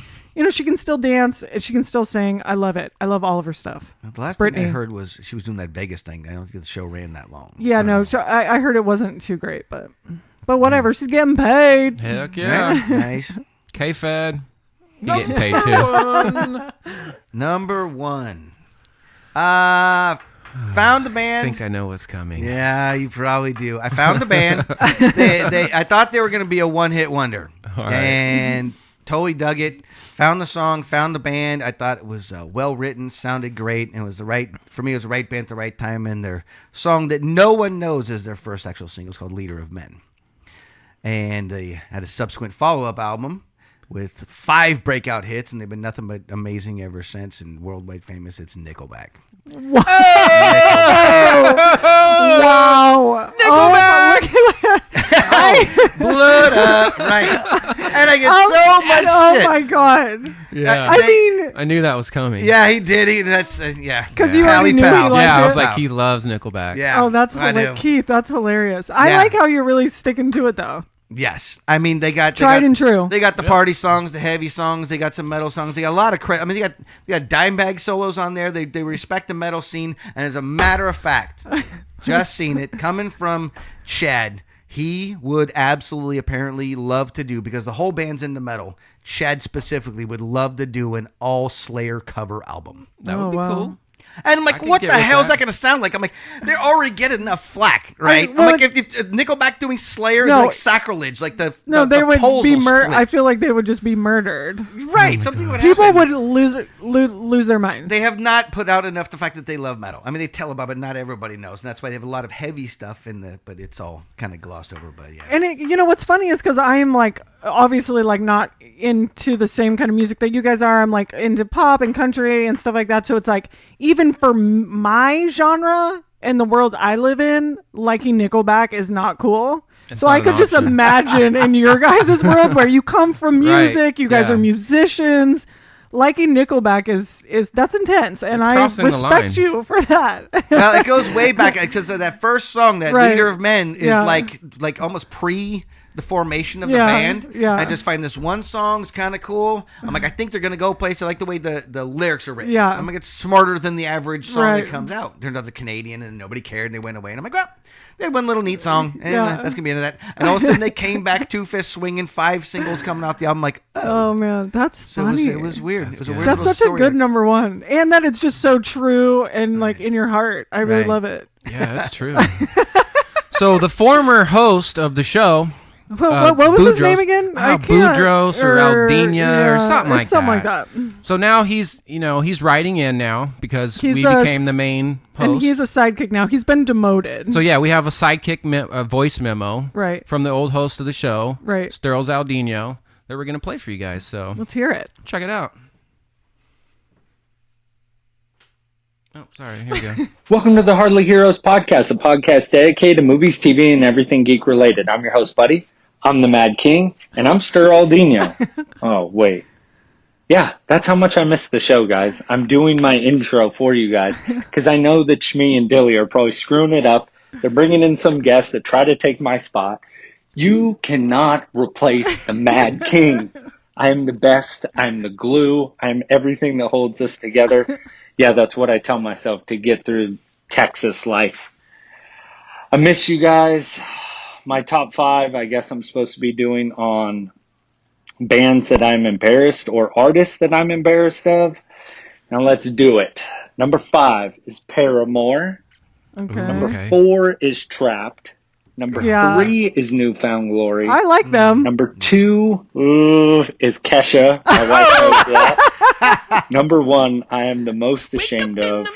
she can still dance. She can still sing. I love it. I love all of her stuff. The last thing I heard was she was doing that Vegas thing. I don't think the show ran that long. Yeah, no, I heard it wasn't too great, but whatever. She's getting paid. Heck yeah. Nice. K-Fed. You're getting paid too. Number 1. Found the band. I think I know what's coming. Yeah, you probably do. I found the band. I thought they were going to be a one-hit wonder. All right. And totally dug it. Found the song, found the band. I thought it was well written, sounded great, and it was the right band at the right time. And their song that no one knows is their first actual single. It's called "Leader of Men," and they had a subsequent follow-up album with 5 breakout hits, and they've been nothing but amazing ever since. And worldwide famous, it's Nickelback. Wow! Nickelback! Blew it up, right? And I get so much shit. Oh my god! Yeah. I knew that was coming. Yeah, he did. That's yeah. Because you already knew he liked Yeah, I it. was like, he loves Nickelback. Yeah. Oh, that's I Keith. That's hilarious. I like how you're really sticking to it though. Yes, I mean they got tried and true. They got the party songs, the heavy songs. They got some metal songs. They got a lot of credit. I mean, they got Dimebag solos on there. They respect the metal scene. And as a matter of fact, just seen it coming from Chad. He would absolutely apparently love to do, because the whole band's into metal. Chad specifically would love to do an all Slayer cover album. That would be cool. And I'm like, what the hell is that going to sound like? I'm like, they're already getting enough flack, right? I'm like, if Nickelback doing Slayer is like sacrilege, like the they would poles be will split. I feel like they would just be murdered. Right, something would happen. People would lose their mind. They have not put out enough the fact that they love metal. I mean, they tell about it, but not everybody knows, and that's why they have a lot of heavy stuff but it's all kind of glossed over. But yeah, and what's funny is because I am like obviously like not into the same kind of music that you guys are. I'm like into pop and country and stuff like that. So it's like even for my genre and the world I live in, liking Nickelback is not cool. So I could just imagine in your guys' world where you come from music, you guys are musicians. Liking Nickelback is that's intense, and I respect you for that. Well, it goes way back because that first song, that "Leader of Men," is like almost pre the formation of the band. Yeah. I just find this one song is kind of cool. I'm like, I think they're gonna go place. I like the way the lyrics are written. Yeah. I'm like, it's smarter than the average song that comes out. Turned out they're Canadian and nobody cared and they went away. And I'm like, well, they had one little neat song, and that's gonna be into that. And all of a sudden they came back 2 fists swinging, 5 singles coming off the album. Like, oh man, that's funny. It was weird. It was a weird that's such story. A good number 1, and that it's just so true and like in your heart. I really love it. Yeah, that's true. So the former host of the show. What was his name again? Boudros or Aldina or something like that. So now he's writing in now because we became the main host. And he's a sidekick now. He's been demoted. So yeah, we have a sidekick voice memo from the old host of the show, Sterls Aldino, that we're going to play for you guys. So let's hear it. Check it out. Oh, sorry. Here we go. Welcome to the Hardly Heroes podcast, a podcast dedicated to movies, TV, and everything geek related. I'm your host, Buddy. I'm the Mad King, and I'm Stir Aldino. Oh, wait. Yeah, that's how much I missed the show, guys. I'm doing my intro for you guys because I know that Shmee and Dilly are probably screwing it up. They're bringing in some guests that try to take my spot. You cannot replace the Mad King. I am the best. I'm the glue. I'm everything that holds us together. Yeah, that's what I tell myself to get through Texas life. I miss you guys. My top 5, I guess I'm supposed to be doing on bands that I'm embarrassed or artists that I'm embarrassed of. Now let's do it. Number 5 is Paramore. Okay. Number 4 is Trapped. Number 3 is Newfound Glory. I like them. Number 2 is Kesha. My wife knows that. Number 1, I am the most ashamed of.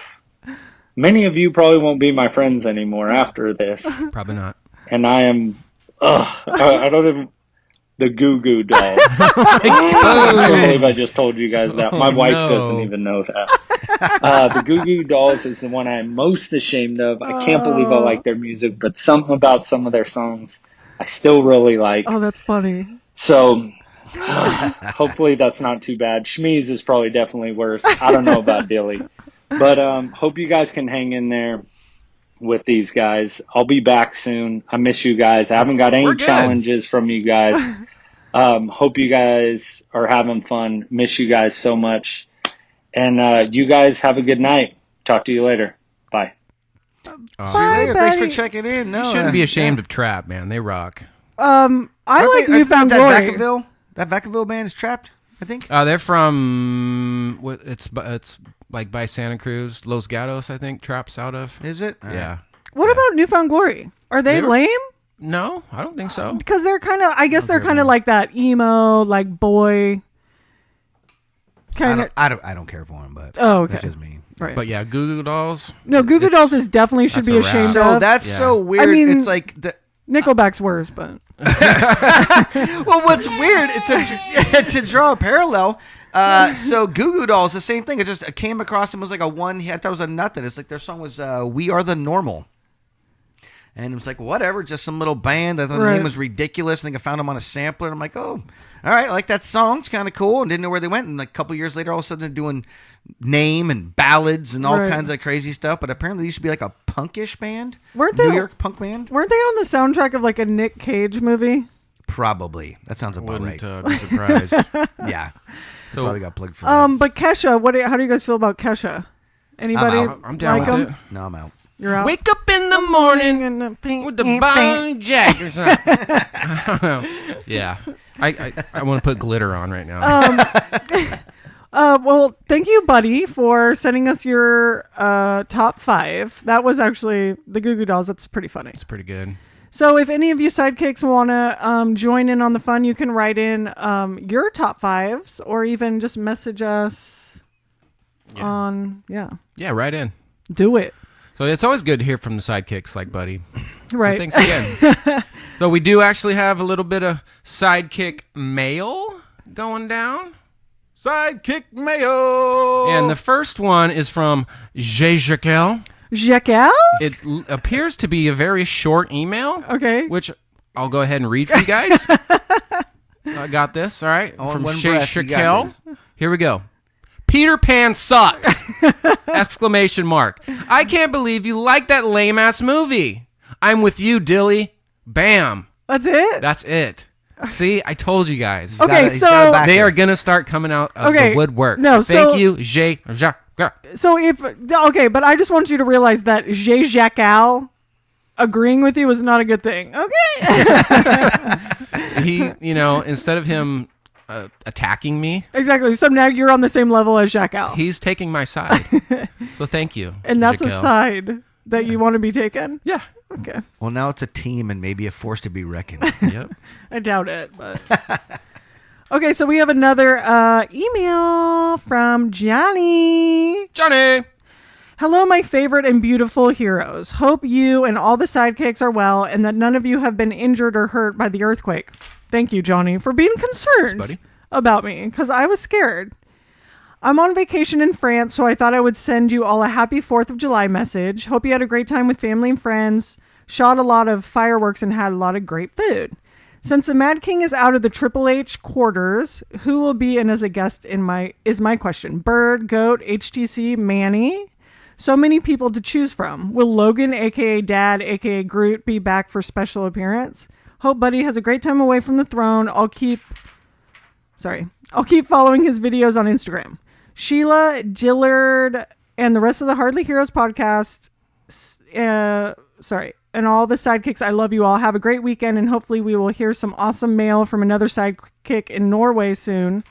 Many of you probably won't be my friends anymore after this. Probably not. And I am, I don't even, the Goo Goo Dolls. I can't believe I just told you guys that. My wife doesn't even know that. The Goo Goo Dolls is the one I'm most ashamed of. I can't believe I like their music, but something about some of their songs I still really like. Oh, that's funny. So, hopefully that's not too bad. Shmee's is probably definitely worse. I don't know about Dilly. But hope you guys can hang in there. with these guys. I'll be back soon. I miss you guys. I haven't got any We're good. challenges from you guys. Hope you guys are having fun. Miss you guys so much. And you guys have a good night. Talk to you later. Bye. See you Bye, later. Thanks for Betty. checking in. No, You shouldn't be ashamed of Trap, man. They rock. I like Newfound that Glory. Vacaville. That Vacaville band is Trapped, I think. They're from what? It's like by Santa Cruz, Los Gatos, I think. Trap's out of. Is it? Yeah. What about Newfound Glory? Are they They're- lame? No, I don't think so. Because they're kind of, I guess they're kind of like that emo, like boy kind of. I don't care for them, but Oh, okay. that's just me. Right. But yeah, Goo Goo Dolls. No, Goo Goo it's- Dolls is definitely should that's be a wrap. ashamed So of. that's Yeah. so weird. mean- It's like Nickelback's worse, but well, what's weird to draw a parallel. So Goo Goo Dolls, the same thing. I came across them, it was like a one. I thought it was a nothing. It's like their song was "We Are the Normal," and it was like whatever, just some little band. I thought the Right. name was ridiculous. I think I found them on a sampler. And I'm like, oh, all right, I like that song. It's kind of cool, and didn't know where they went. And like a couple years later, all of a sudden they're doing Name and ballads and all Right. kinds of crazy stuff. But apparently, they used to be like a punkish band, Weren't New they- York punk band? weren't they on the soundtrack of like a Nick Cage movie? Probably. That sounds about Wouldn't right. be surprised. Yeah. So- Probably got plugged for that. But Kesha, how do you guys feel about Kesha? Anybody out. I'm down like with them? it. No, I'm out. You're out. Wake up in the morning in the pink, with the pink, Bon Jack or something. I don't know. Yeah. I want to put glitter on right now. Well, thank you, buddy, for sending us your top 5. That was actually the Goo Goo Dolls. That's pretty funny. It's pretty good. So if any of you sidekicks want to join in on the fun, you can write in your top 5s or even just message us on, Yeah, right in. do it. So it's always good to hear from the sidekicks like Buddy. Right. So thanks again. So we do actually have a little bit of sidekick mail going down. Sidekick Mayo. And the first one is from Jean. Jekyll? It appears to be a very short email, Okay. which I'll go ahead and read for you guys. I got this, all right? All in From one Shay breath, you got Shaquille. Here we go. Peter Pan sucks! Exclamation mark. I can't believe you like that lame-ass movie. I'm with you, Dilly. Bam. That's it? That's it. See, I told you guys. Okay, He's so- got a back They there. are going to start coming out of Okay, the woodwork. no, Thank so- you, Jay. So okay, but I just want you to realize that Jekyll agreeing with you was not a good thing. Okay. He, instead of him attacking me, Exactly. So now you're on the same level as Jekyll. he's taking my side. So thank you. And that's a Jaquel. side that you want to be taken? Yeah. Okay. Well, now it's a team and maybe a force to be reckoned. Yep. I doubt it, but okay, so we have another email from Johnny. Johnny. Hello, my favorite and beautiful heroes. Hope you and all the sidekicks are well and that none of you have been injured or hurt by the earthquake. Thank you, Johnny, for being concerned buddy. about me because I was scared. I'm on vacation in France, so I thought I would send you all a happy 4th of July message. Hope you had a great time with family and friends, shot a lot of fireworks, and had a lot of great food. Since the Mad King is out of the Triple H quarters, who will be in as a guest is my question. Bird, Goat, HTC, Manny? So many people to choose from. Will Logan, aka Dad, aka Groot, be back for special appearance? Hope Buddy has a great time away from the throne. I'll keep following his videos on Instagram. Sheila, Dillard, and the rest of the Hardly Heroes podcast. And all the sidekicks, I love you all. Have a great weekend, and hopefully we will hear some awesome mail from another sidekick in Norway soon.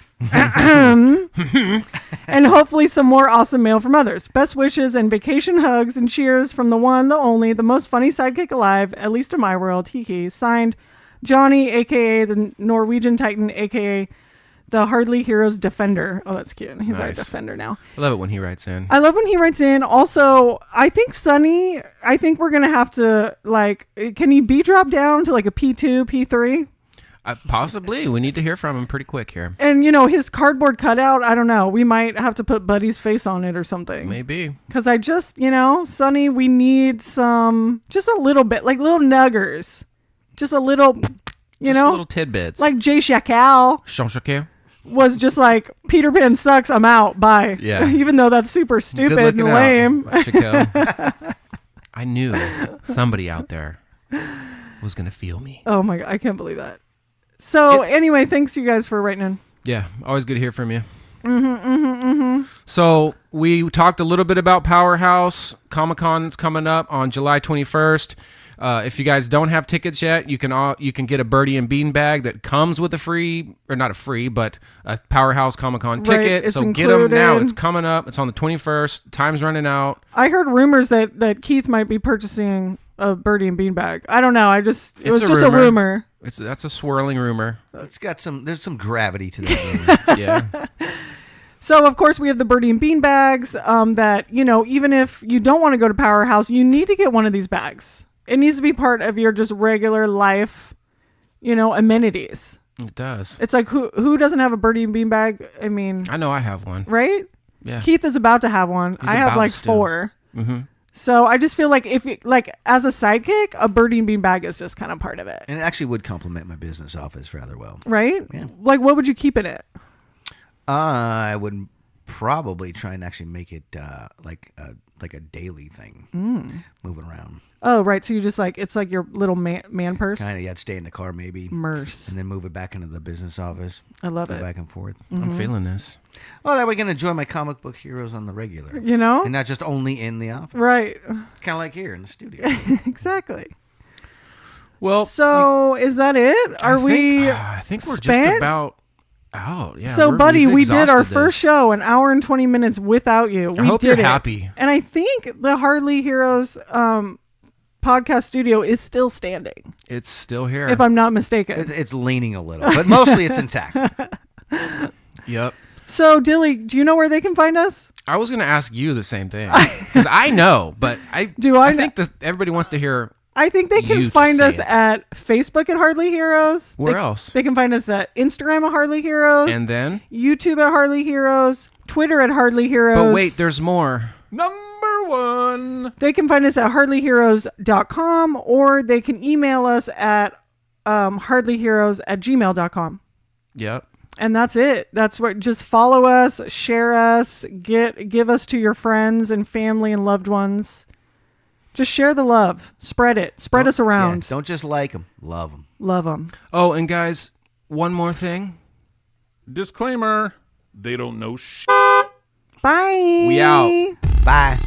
And hopefully some more awesome mail from others. Best wishes and vacation hugs and cheers from the one, the only, the most funny sidekick alive, at least in my world. Hee. Signed, Johnny, a.k.a. the Norwegian Titan, a.k.a. the Hardly Heroes Defender. Oh, that's cute. He's our Nice. defender now. I love it when he writes in. I love when he writes in. Also, I think Sonny, we're going to have to, can he be dropped down to like a P2, P3? Possibly. We need to hear from him pretty quick here. And, his cardboard cutout, I don't know. We might have to put Buddy's face on it or something. Maybe. Because I just, Sonny, we need just a little bit, like little nuggers. Just a little, Just little tidbits. like Jay Shacal Jean-Jacques. was just like, Peter Pan sucks, I'm out, bye. Yeah. Even though that's super Good stupid looking and lame. out, Shaquille. I knew somebody out there was going to feel me. Oh my God, I can't believe that. So anyway, thanks you guys for writing in. Yeah, always good to hear from you. So we talked a little bit about Powerhouse. Comic-Con's coming up on July 21st. If you guys don't have tickets yet, you can get a Birdie and Bean bag that comes with but a Powerhouse Comic-Con ticket. It's So get them now. included. It's coming up. It's on the 21st. Time's running out. I heard rumors that Keith might be purchasing a Birdie and Bean bag. I don't know. It was just a rumor. That's a swirling rumor. There's some gravity to that rumor. Yeah. So, of course, we have the Birdie and Bean bags that, even if you don't want to go to Powerhouse, you need to get one of these bags. It needs to be part of your just regular life, amenities. It does. It's like, who doesn't have a Birdie and Bean bag? I mean, I know I have one. right? Yeah. Keith is about to have one. He's I have about like to. 4. Mm-hmm. So I just feel like as a sidekick, a Birdie and Bean bag is just kind of part of it. And it actually would complement my business office rather well. Right? Yeah. Like, what would you keep in it? I would probably try and actually make it like a daily thing, moving around. Oh, right. So you just it's like your little man purse. Kind of, yeah. I'd stay in the car maybe, Merce. and then move it back into the business office. I love Go it. back and forth. I'm feeling this. Well, that way I can enjoy my comic book heroes on the regular, You know? and not just only in the office. Right. Kind of like here in the studio. Exactly. Well, So is that it? I think we're spent? just about out. Yeah. So, buddy, we've we did our exhausted first this. show, an hour and 20 minutes without you. I We hope did you're it. happy. And I think the Hardly Heroes podcast studio is still standing, It's still here. if I'm not mistaken. It's leaning a little, but mostly it's intact. Yep. So, Dilly, do you know where they can find us? I was going to ask you the same thing because I know, but I think that everybody wants to hear. I think they can You to find say us it. at Facebook at Hardly Heroes. Where else? They can find us at Instagram at Hardly Heroes, And then, YouTube at Hardly Heroes, Twitter at Hardly Heroes. but wait, there's more. Number 1. They can find us at hardlyheroes.com, or they can email us at hardlyheroes@gmail.com. Yep. And that's it. That's what. Just follow us, share us, give us to your friends and family and loved ones. Just share the love. Spread it. Spread us around. Yeah, don't just like them, love them. Love them. Oh, and guys, one more thing. Disclaimer, they don't know shit. Bye. We out. Bye.